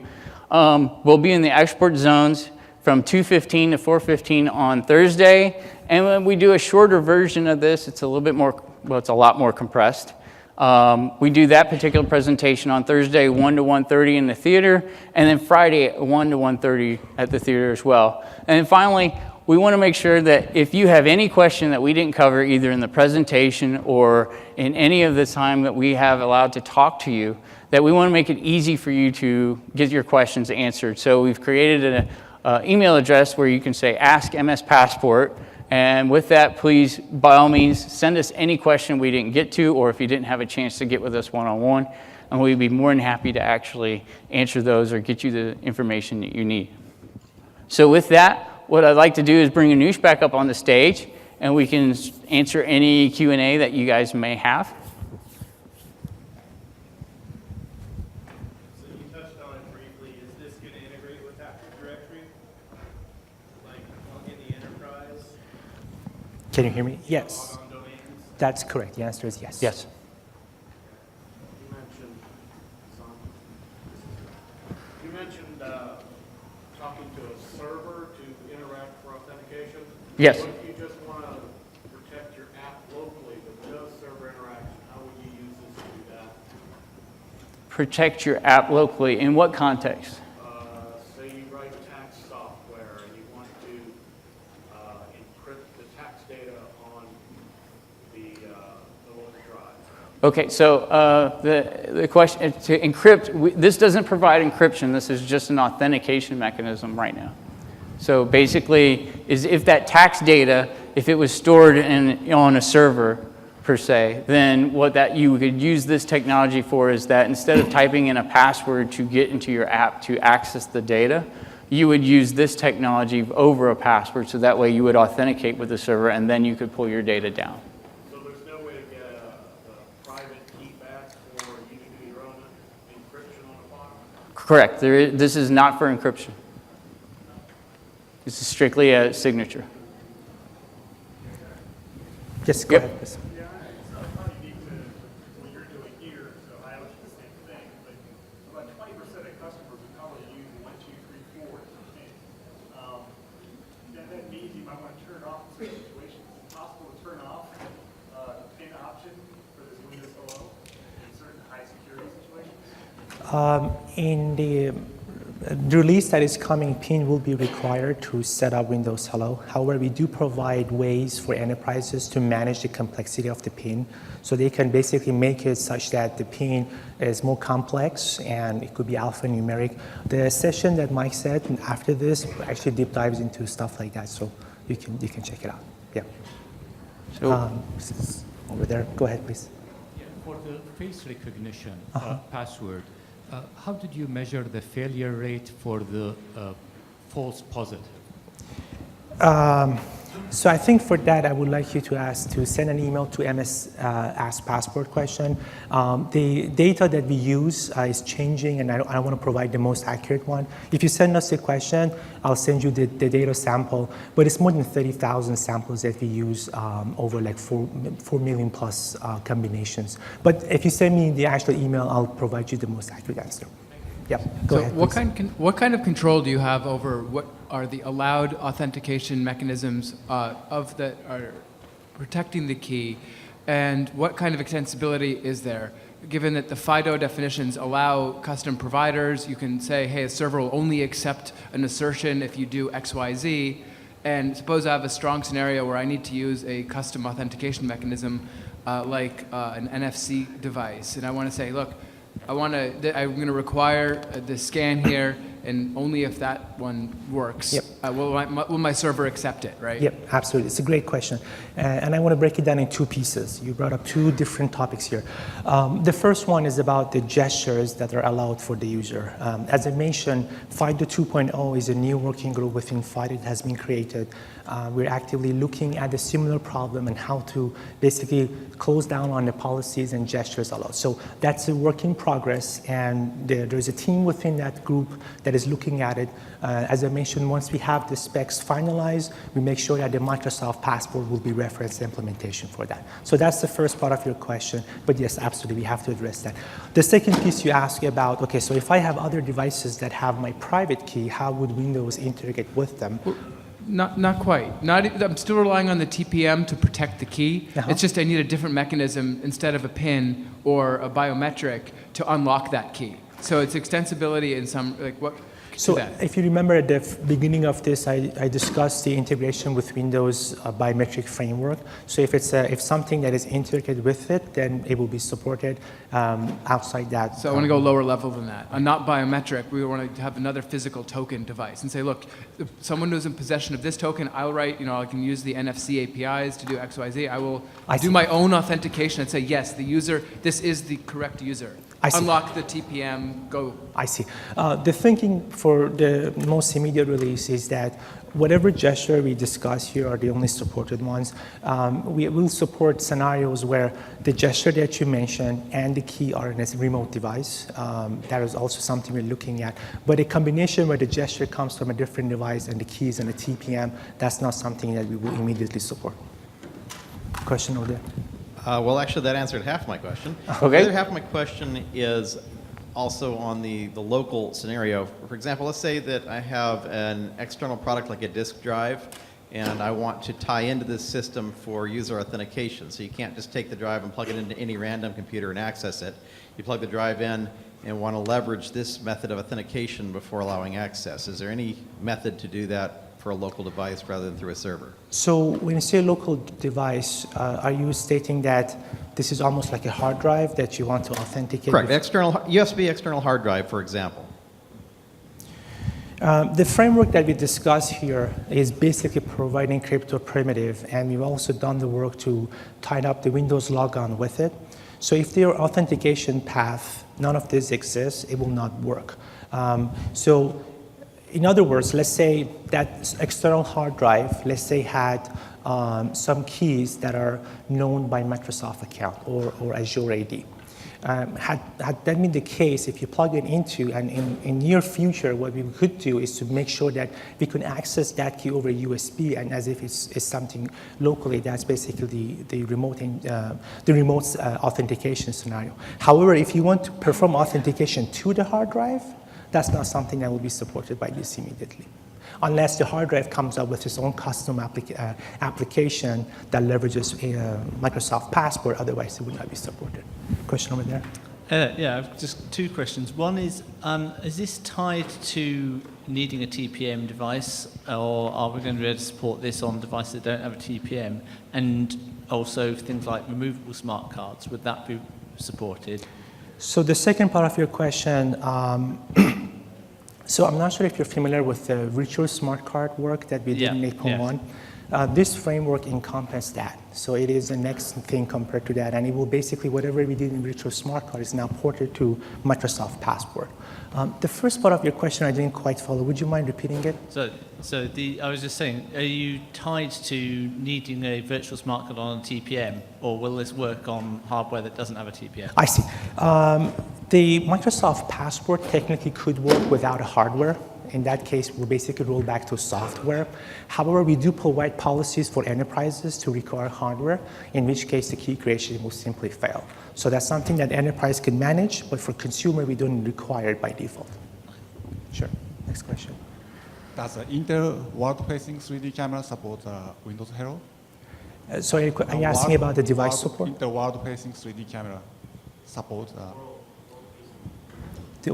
We'll be in the export zones from 2:15 to 4:15 on Thursday. And when we do a shorter version of this, it's a little bit more, well, it's a lot more compressed. We do that particular presentation on Thursday, 1 to 1:30 in the theater, and then Friday, 1 to 1:30 at the theater as well. And then finally, we want to make sure that if you have any question that we didn't cover either in the presentation or in any of the time that we have allowed to talk to you, that we want to make it easy for you to get your questions answered. So we've created an email address where you can say Ask MS Passport, and with that, please, by all means, send us any question we didn't get to, or if you didn't have a chance to get with us one-on-one, and we'd be more than happy to actually answer those or get you the information that you need. So with that, what I'd like to do is bring Anoush back up on the stage, and we can answer any Q&A that you guys may have. Can you hear me? Yes. That's correct. The answer is yes. Yes. You mentioned talking to a server to interact for authentication. Yes. What if you just want to protect your app locally with no server interaction? How would you use this to do that? Protect your app locally. In what context? Say you write tax software and you want to encrypt the tax data on the local drive. Okay, so the question to encrypt, this doesn't provide encryption. This is just an authentication mechanism right now. So basically, is if that tax data, if it was stored on a server per se, then what that you could use this technology for is that instead of typing in a password to get into your app to access the data, you would use this technology over a password, so that way you would authenticate with the server and then you could pull your data down. So there's no way to get a private key back, or you can do your own encryption on a file? Correct. This is not for encryption. This is strictly a signature. Yes, go ahead, please. Yeah, it's not unique to what you're doing here, so I always do the same thing. But about 20% of customers would probably use 1, 2, 3, 4 as a PIN. That means you might want to turn off in certain situations. Is it possible to turn off the PIN option for this Windows Hello in certain high security situations? In the release that is coming, PIN will be required to set up Windows Hello. However, we do provide ways for enterprises to manage the complexity of the PIN. So they can basically make it such that the PIN is more complex and it could be alphanumeric. The session that Mike said after this actually deep dives into stuff like that. So you can check it out. Yeah. So This is over there. Go ahead, please. Yeah, for the face recognition password, how did you measure the failure rate for the false positive? So I think for that, I would like you to send an email to MS Ask Passport question. The data that we use is changing, and I want to provide the most accurate one. If you send us a question, I'll send you the data sample, but it's more than 30,000 samples that we use over like 4 million plus combinations. But if you send me the actual email, I'll provide you the most accurate answer. Yeah, go ahead. What kind of control do you have over what are the allowed authentication mechanisms that are protecting the key, and what kind of extensibility is there? Given that the FIDO definitions allow custom providers, you can say, hey, a server will only accept an assertion if you do X, Y, Z. And suppose I have a strong scenario where I need to use a custom authentication mechanism. like an NFC device, and I want to say, look, I'm going to require the scan here, and only if that one works, Yep. will my server accept it, right? Yep, absolutely. It's a great question. And I want to break it down in two pieces. You brought up two different topics here. The first one is about the gestures that are allowed for the user. As I mentioned, FIDO 2.0 is a new working group within FIDO that has been created. We're actively looking at a similar problem and how to basically close down on the policies and gestures allowed. So that's a work in progress, and there's a team within that group that is looking at it. As I mentioned, once we have the specs finalized, we make sure that the Microsoft Passport will be reference implementation for that. So that's the first part of your question, but yes, absolutely, we have to address that. The second piece you asked about, okay, so if I have other devices that have my private key, how would Windows integrate with them? Not quite. I'm still relying on the TPM to protect the key. It's just I need a different mechanism instead of a PIN or a biometric to unlock that key. So it's extensibility in some, like what? So if you remember at the beginning of this, I discussed the integration with Windows biometric framework. So if something that is integrated with it, then it will be supported outside that. So I want to go lower level than that. Not biometric. We want to have another physical token device and say, look, if someone who's in possession of this token, I'll write, I can use the NFC APIs to do X, Y, Z. I will do my own authentication and say, yes, the user, this is the correct user. Unlock the TPM, go. I see. The thinking for the most immediate release is that whatever gesture we discuss here are the only supported ones. We will support scenarios where the gesture that you mentioned and the key are in a remote device. That is also something we're looking at. But a combination where the gesture comes from a different device and the key is in a TPM, that's not something that we will immediately support. Question over there. Well, actually, that answered half my question. Okay. The other half of my question is also on the local scenario. For example, let's say that I have an external product like a disk drive, and I want to tie into this system for user authentication. So you can't just take the drive and plug it into any random computer and access it. You plug the drive in and want to leverage this method of authentication before allowing access. Is there any method to do that for a local device rather than through a server? So when you say local device, are you stating that this is almost like a hard drive that you want to authenticate? Correct. External USB external hard drive, for example. The framework that we discuss here is basically providing crypto primitive, and we've also done the work to tie up the Windows logon with it. So if their authentication path, none of this exists, it will not work. So in other words, let's say that external hard drive, let's say had some keys that are known by Microsoft account or Azure AD. Had that been the case, if you plug it into, and in near future, what we could do is to make sure that we can access that key over USB, and as if it's something locally, that's basically the remote authentication scenario. However, if you want to perform authentication to the hard drive, that's not something that will be supported by this immediately, unless the hard drive comes up with its own custom application that leverages Microsoft Passport. Otherwise, it would not be supported. Question over there. Yeah, I've just two questions. One is this tied to needing a TPM device, or are we going to be able to support this on devices that don't have a TPM? And also things like removable smart cards, would that be supported? So the second part of your question, so I'm not sure if you're familiar with the virtual smart card work that we did in 8.1. This framework encompasses that. So it is the next thing compared to that. And it will basically, whatever we did in virtual smart card is now ported to Microsoft Passport. The first part of your question I didn't quite follow. Would you mind repeating it? I was just saying, are you tied to needing a virtual smart card on a TPM, or will this work on hardware that doesn't have a TPM? I see. The Microsoft Passport technically could work without a hardware. In that case, we'll basically roll back to software. However, we do provide policies for enterprises to require hardware, in which case the key creation will simply fail. So that's something that enterprise can manage, but for consumer, we don't require it by default. Sure. Next question. Does the Intel world-facing 3D camera support Windows Hello? Sorry, are you asking about the device support? Intel world-facing 3D camera support. The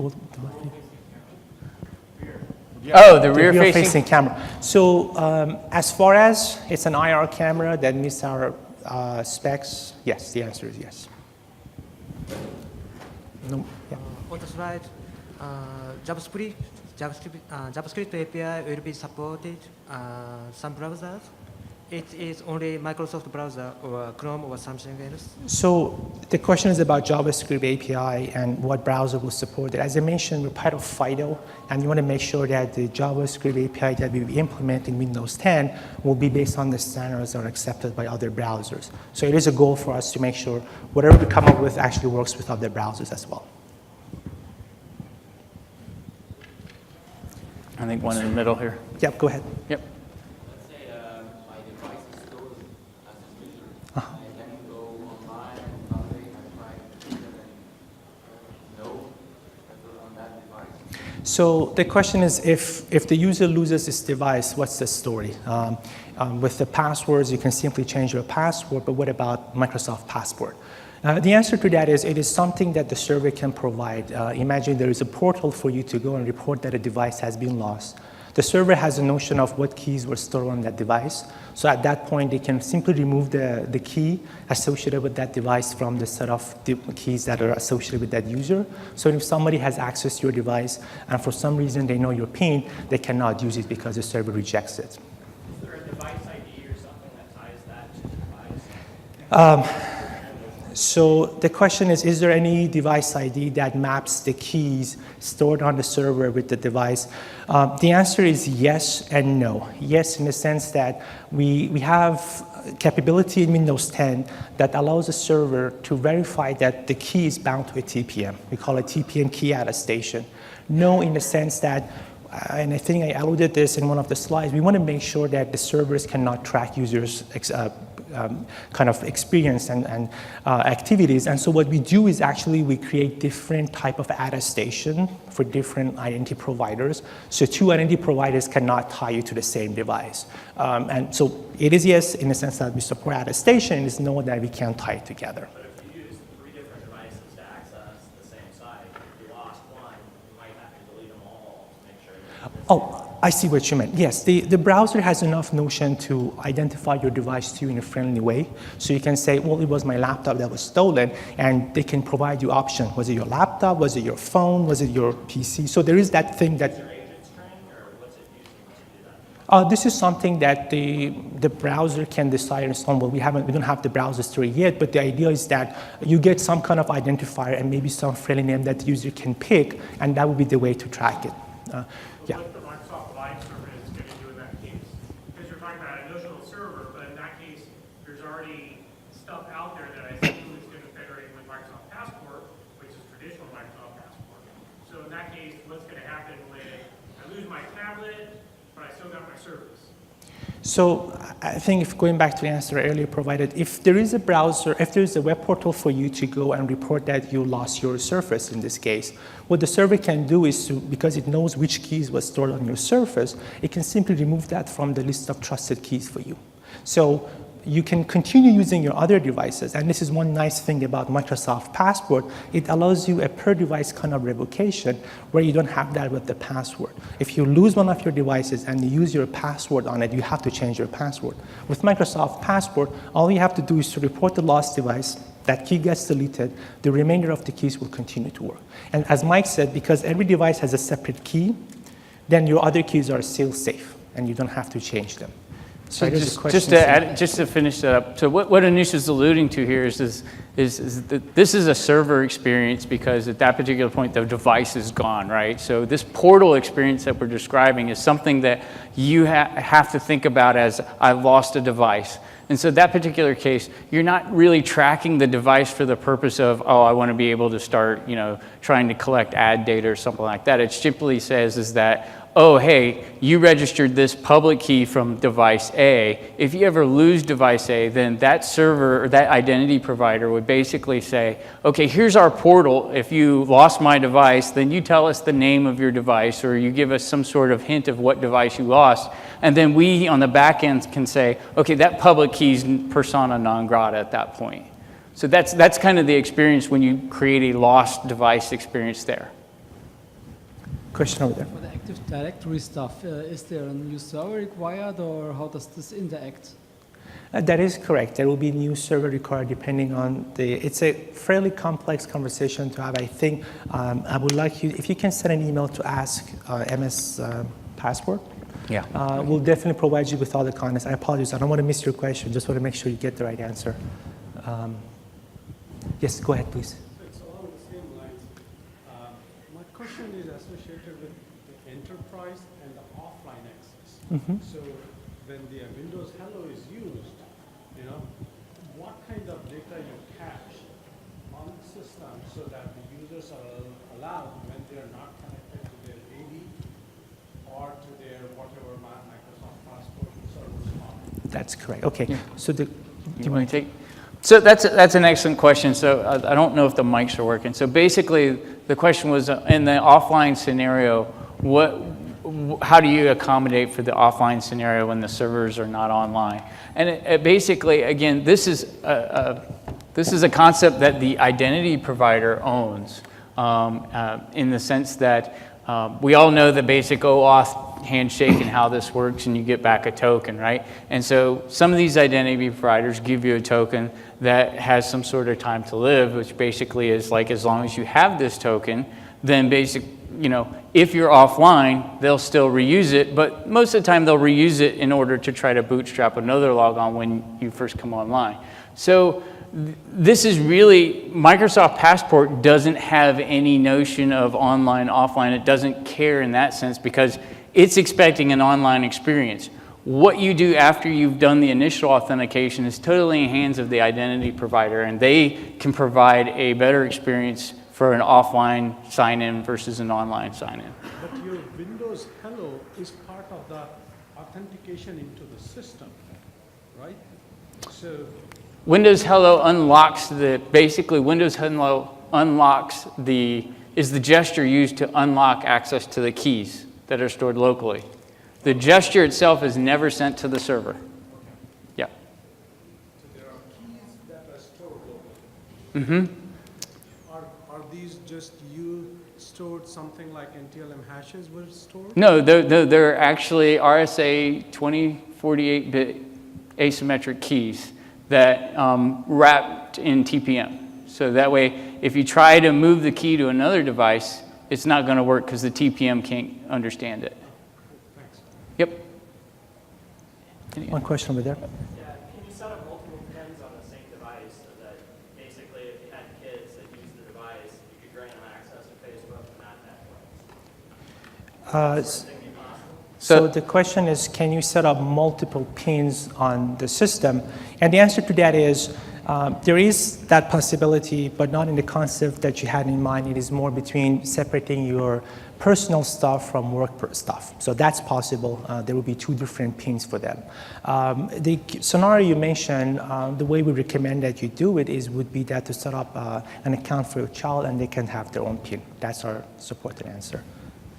rear-facing rear-facing camera. So as far as it's an IR camera that meets our specs, yes, the answer is yes. No, yeah. On the slide, JavaScript API will be supported some browsers. It is only Microsoft browser or Chrome or something else. So the question is about JavaScript API and what browser will support it. As I mentioned, we're part of FIDO, and you want to make sure that the JavaScript API that we implement in Windows 10 will be based on the standards that are accepted by other browsers. So it is a goal for us to make sure whatever we come up with actually works with other browsers as well. I think one in the middle here. Yep, go ahead. Yep. Let's say my device is stolen as a user. I can go online and validate and try to know on that device. So the question is, if the user loses his device, what's the story? With the passwords, you can simply change your password, but what about Microsoft Passport? The answer to that is it is something that the server can provide. Imagine there is a portal for you to go and report that a device has been lost. The server has a notion of what keys were stored on that device. So at that point, they can simply remove the key associated with that device from the set of keys that are associated with that user. So if somebody has access to your device and for some reason they know your PIN, they cannot use it because the server rejects it. Is there a device ID or something that ties that to the device? So the question is there any device ID that maps the keys stored on the server with the device? The answer is yes and no. Yes, in the sense that we have capability in Windows 10 that allows the server to verify that the key is bound to a TPM. We call it TPM key attestation. No, in the sense that, and I think I alluded this in one of the slides, we want to make sure that the servers cannot track users' kind of experience and activities. And so what we do is actually we create different type of attestation for different identity providers. So two identity providers cannot tie you to the same device. And so it is yes in the sense that we support attestation, it's no that we can't tie it together. But if you use 3 different devices to access the same site, if you lost one, you might have to delete them all to make sure that Oh, I see what you meant. Yes, the browser has enough notion to identify your device to you in a friendly way. So you can say, well, it was my laptop that was stolen, and they can provide you option. Was it your laptop? Was it your phone? Was it your PC? So there is that thing that... Is there agent string, or what's it using to do that? This is something that the browser can decide on. Well, we don't have the browser story yet, but the idea is that you get some kind of identifier and maybe some friendly name that the user can pick, and that would be the way to track it. Yeah. What the Microsoft Live server is going to do in that case? Because you're talking about a notional server, but in that case, there's already stuff out there that I assume is going to federate with Microsoft Passport, which is traditional Microsoft Passport. So in that case, what's going to happen when I lose my tablet, but I still got my service? So I think if going back to the answer earlier provided, if there is a browser, if there is a web portal for you to go and report that you lost your Surface in this case, what the server can do is to, because it knows which keys was stored on your Surface, it can simply remove that from the list of trusted keys for you. So you can continue using your other devices, and this is one nice thing about Microsoft Passport. It allows you a per-device kind of revocation where you don't have that with the password. If you lose one of your devices and you use your password on it, you have to change your password. With Microsoft Passport, all you have to do is to report the lost device, that key gets deleted, the remainder of the keys will continue to work. And as Mike said, because every device has a separate key, then your other keys are still safe, and you don't have to change them. So just to finish that up, so what Anish is alluding to here is that this is a server experience because at that particular point the device is gone, right? So this portal experience that we're describing is something that you have to think about as I lost a device. And so that particular case, you're not really tracking the device for the purpose of, oh, I want to be able to start, trying to collect ad data or something like that. It simply says is that, oh, hey, you registered this public key from device A. If you ever lose device A, then that server or that identity provider would basically say, okay, here's our portal. If you lost my device, then you tell us the name of your device or you give us some sort of hint of what device you lost. And then we on the back end can say, okay, that public key is persona non grata at that point. So that's kind of the experience when you create a lost device experience there. Question over there. For the Active Directory stuff, is there a new server required, or how does this interact? That is correct. There will be new server required depending on it's a fairly complex conversation to have. I think I would like you, if you can send an email to ask MS Passport, Yeah. we'll definitely provide you with all the contents. I apologize, I don't want to miss your question. Just want to make sure you get the right answer. Yes, go ahead, please. It's along the same lines. My question is associated with the enterprise and the offline access. So when the Windows Hello is used, what kind of data you cache on the system so that the users are allowed when they are not connected to their AD or to their whatever Microsoft Passport servers are. That's correct. Okay. Yeah. So you want to take? So that's an excellent question. So I don't know if the mics are working. So basically, the question was in the offline scenario, how do you accommodate for the offline scenario when the servers are not online? And it basically, again, this is a concept that the identity provider owns in the sense that we all know the basic OAuth handshake and how this works, and you get back a token, right? And so some of these identity providers give you a token that has some sort of time to live, which basically is like as long as you have this token, then if you're offline, they'll still reuse it, but most of the time they'll reuse it in order to try to bootstrap another logon when you first come online. So this is really, Microsoft Passport doesn't have any notion of online, offline. It doesn't care in that sense because it's expecting an online experience. What you do after you've done the initial authentication is totally in the hands of the identity provider, and they can provide a better experience for an offline sign-in versus an online sign-in. But your Windows Hello is part of the authentication into the system, right? So Windows Hello unlocks basically Windows Hello unlocks is the gesture used to unlock access to the keys that are stored locally. The gesture itself is never sent to the server. Yeah. So there are keys that are stored locally. Are these just you stored something like NTLM hashes were stored? No, they're actually RSA 2048-bit asymmetric keys that wrapped in TPM. So that way, if you try to move the key to another device, it's not going to work because the TPM can't understand it. Thanks. Yep. One question over there. Yeah, can you set up multiple pins on the same device so that basically if you had kids that use the device, you could grant them access to Facebook and not that way? So the question is, can you set up multiple pins on the system? And the answer to that is, there is that possibility, but not in the concept that you had in mind. It is more between separating your personal stuff from work stuff. So that's possible. There will be two different pins for them. The scenario you mentioned, the way we recommend that you do it would be that to set up an account for your child and they can have their own pin. That's our supported answer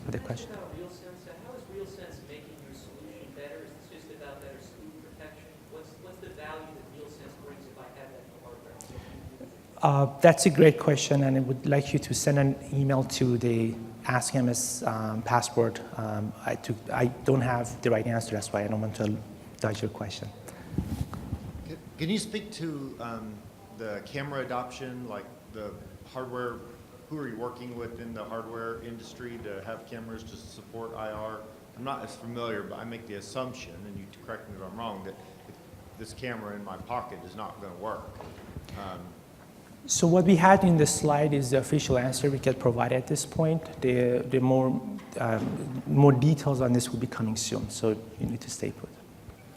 for the question. How is RealSense making your solution better? Is this just about better screw protection? What's the value that RealSense brings if I have that hardware? That's a great question, and I would like you to send an email to the Ask MS Passport. I don't have the right answer, that's why I don't want to dodge your question. Can you speak to the camera adoption, like the hardware? Who are you working with in the hardware industry to have cameras to support IR? I'm not as familiar, but I make the assumption, and you correct me if I'm wrong, that this camera in my pocket is not going to work. So what we had in the slide is the official answer we can provide at this point. The more details on this will be coming soon, so you need to stay put.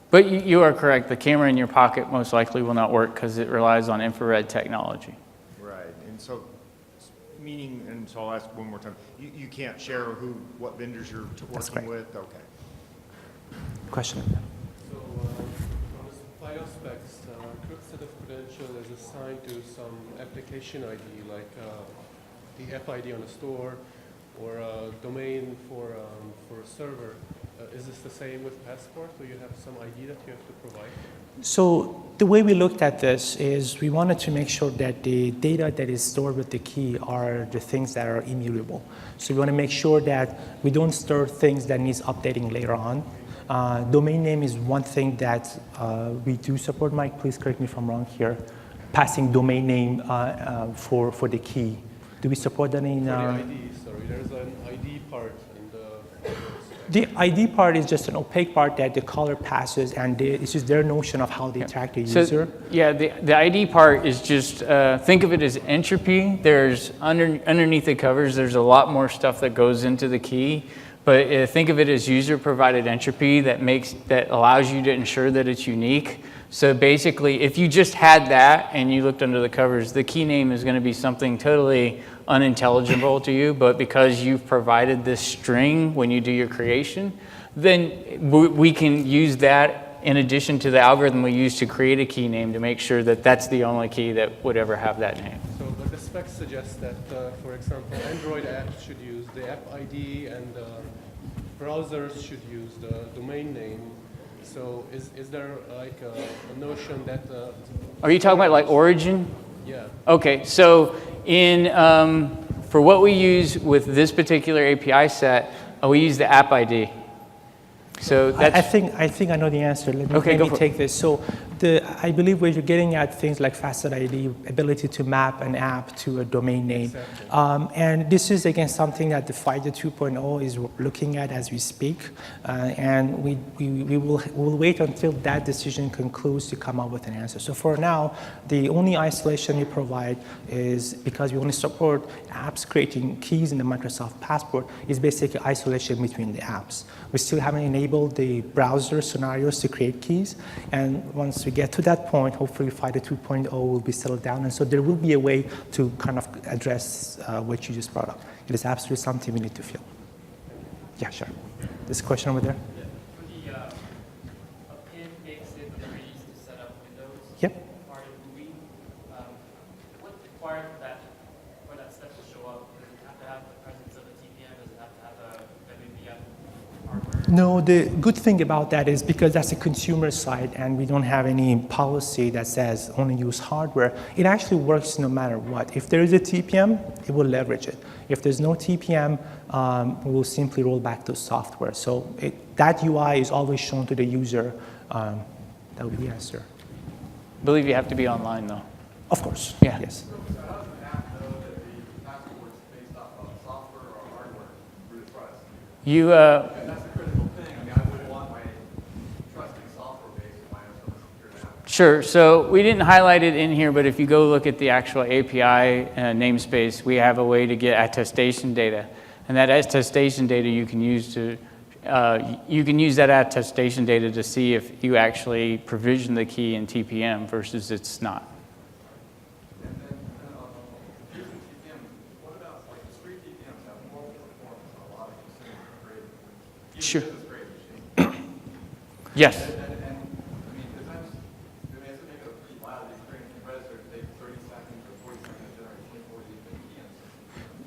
But you are correct. The camera in your pocket most likely will not work because it relies on infrared technology. Right, and so meaning, and so I'll ask one more time, you can't share what vendors you're working with? Okay. Question. So from the supply aspects, quick set of credential is assigned to some application ID, like the FID on a store or a domain for a server. is this the same with passport, or you have some ID that you have to provide? So the way we looked at this is we wanted to make sure that the data that is stored with the key are the things that are immutable. So we want to make sure that we don't store things that needs updating later on. Domain name is one thing that we do support. Mike, please correct me if I'm wrong here. Passing domain name for the key. Do we support that in? For the ID, sorry, there's an ID part in the ID part is just an opaque part that the caller passes, and it's just their notion of how they track the user. Yeah, the ID part is just, think of it as entropy. There's, underneath the covers, there's a lot more stuff that goes into the key. But think of it as user-provided entropy that allows you to ensure that it's unique. So basically, if you just had that and you looked under the covers, the key name is going to be something totally unintelligible to you. But because you've provided this string when you do your creation, then we can use that in addition to the algorithm we use to create a key name to make sure that that's the only key that would ever have that name. So, but the specs suggest that, for example, Android apps should use the app ID and browsers should use the domain name. So is there like a notion that... Are you talking about like origin? Yeah. Okay, so for what we use with this particular API set, we use the app ID. So that's... I think I know the answer. Let me take this. So I believe where you're getting at things like facet ID, ability to map an app to a domain name. Exactly. And this is, again, something that the FIDO 2.0 is looking at as we speak. And we'll wait until that decision concludes to come up with an answer. So for now, the only isolation we provide is, because we only support apps creating keys in the Microsoft Passport, is basically isolation between the apps. We still haven't enabled the browser scenarios to create keys. And once we get to that point, hopefully FIDO 2.0 will be settled down. And so there will be a way to kind of address what you just brought up. It is absolutely something we need to feel. Yeah, sure. This question over there. For the a pin makes it very easy to set up Windows. Yep. Part of movie. What's required for that step to show up? Does it have to have the presence of a TPM? Does it have to have a WPF hardware? No, the good thing about that is because that's a consumer side and we don't have any policy that says only use hardware, it actually works no matter what. If there is a TPM, it will leverage it. If there's no TPM, we'll simply roll back to software. So that UI is always shown to the user. That would be the answer. I believe you have to be online, though. Of course. Yeah. Yes. So how does an app know that the passport is based off of software or hardware root of trust? You, And that's a critical thing. I mean, I wouldn't want my trusting software base if I have some secure app. Sure. So we didn't highlight it in here, but if you go look at the actual API namespace, we have a way to get attestation data. And that attestation data you can use to, you can use that attestation data to see if you actually provision the key in TPM versus it's not. And then using TPM, what about like discrete TPMs have multiple forms and a lot of consumer grade, Sure. business grade machines. Yes. And I mean, because I mean, it's make a pretty wild experience in register to take 30 seconds or 40 seconds to generate 24 TPMs.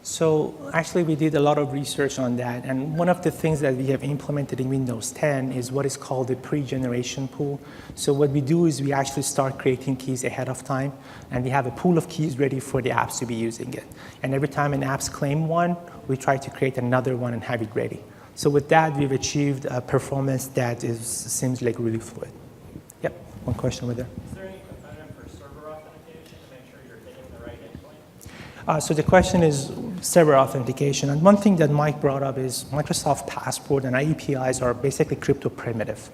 So actually, we did a lot of research on that, and one of the things that we have implemented in Windows 10 is what is called the pre-generation pool. So what we do is we actually start creating keys ahead of time, and we have a pool of keys ready for the apps to be using it. And every time an app's claim one, we try to create another one and have it ready. So with that, we've achieved a performance that seems like really fluid. Yep, one question over there. Is there any component for server authentication to make sure you're hitting the right endpoint? So the question is server authentication. And one thing that Mike brought up is Microsoft Passport and APIs are basically crypto primitive.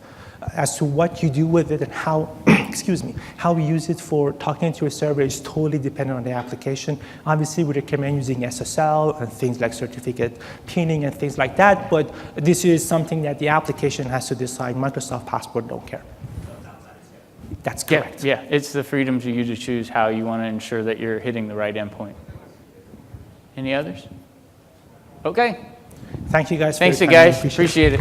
As to what you do with it and how, excuse me, how we use it for talking to a server is totally dependent on the application. Obviously, we recommend using SSL and things like certificate pinning and things like that, but this is something that the application has to decide. Microsoft Passport don't care. That's correct. Yeah, it's the freedom to you to choose how you want to ensure that you're hitting the right endpoint. Any others? Okay. Thank you guys for Thanks, your time. guys. Appreciate it.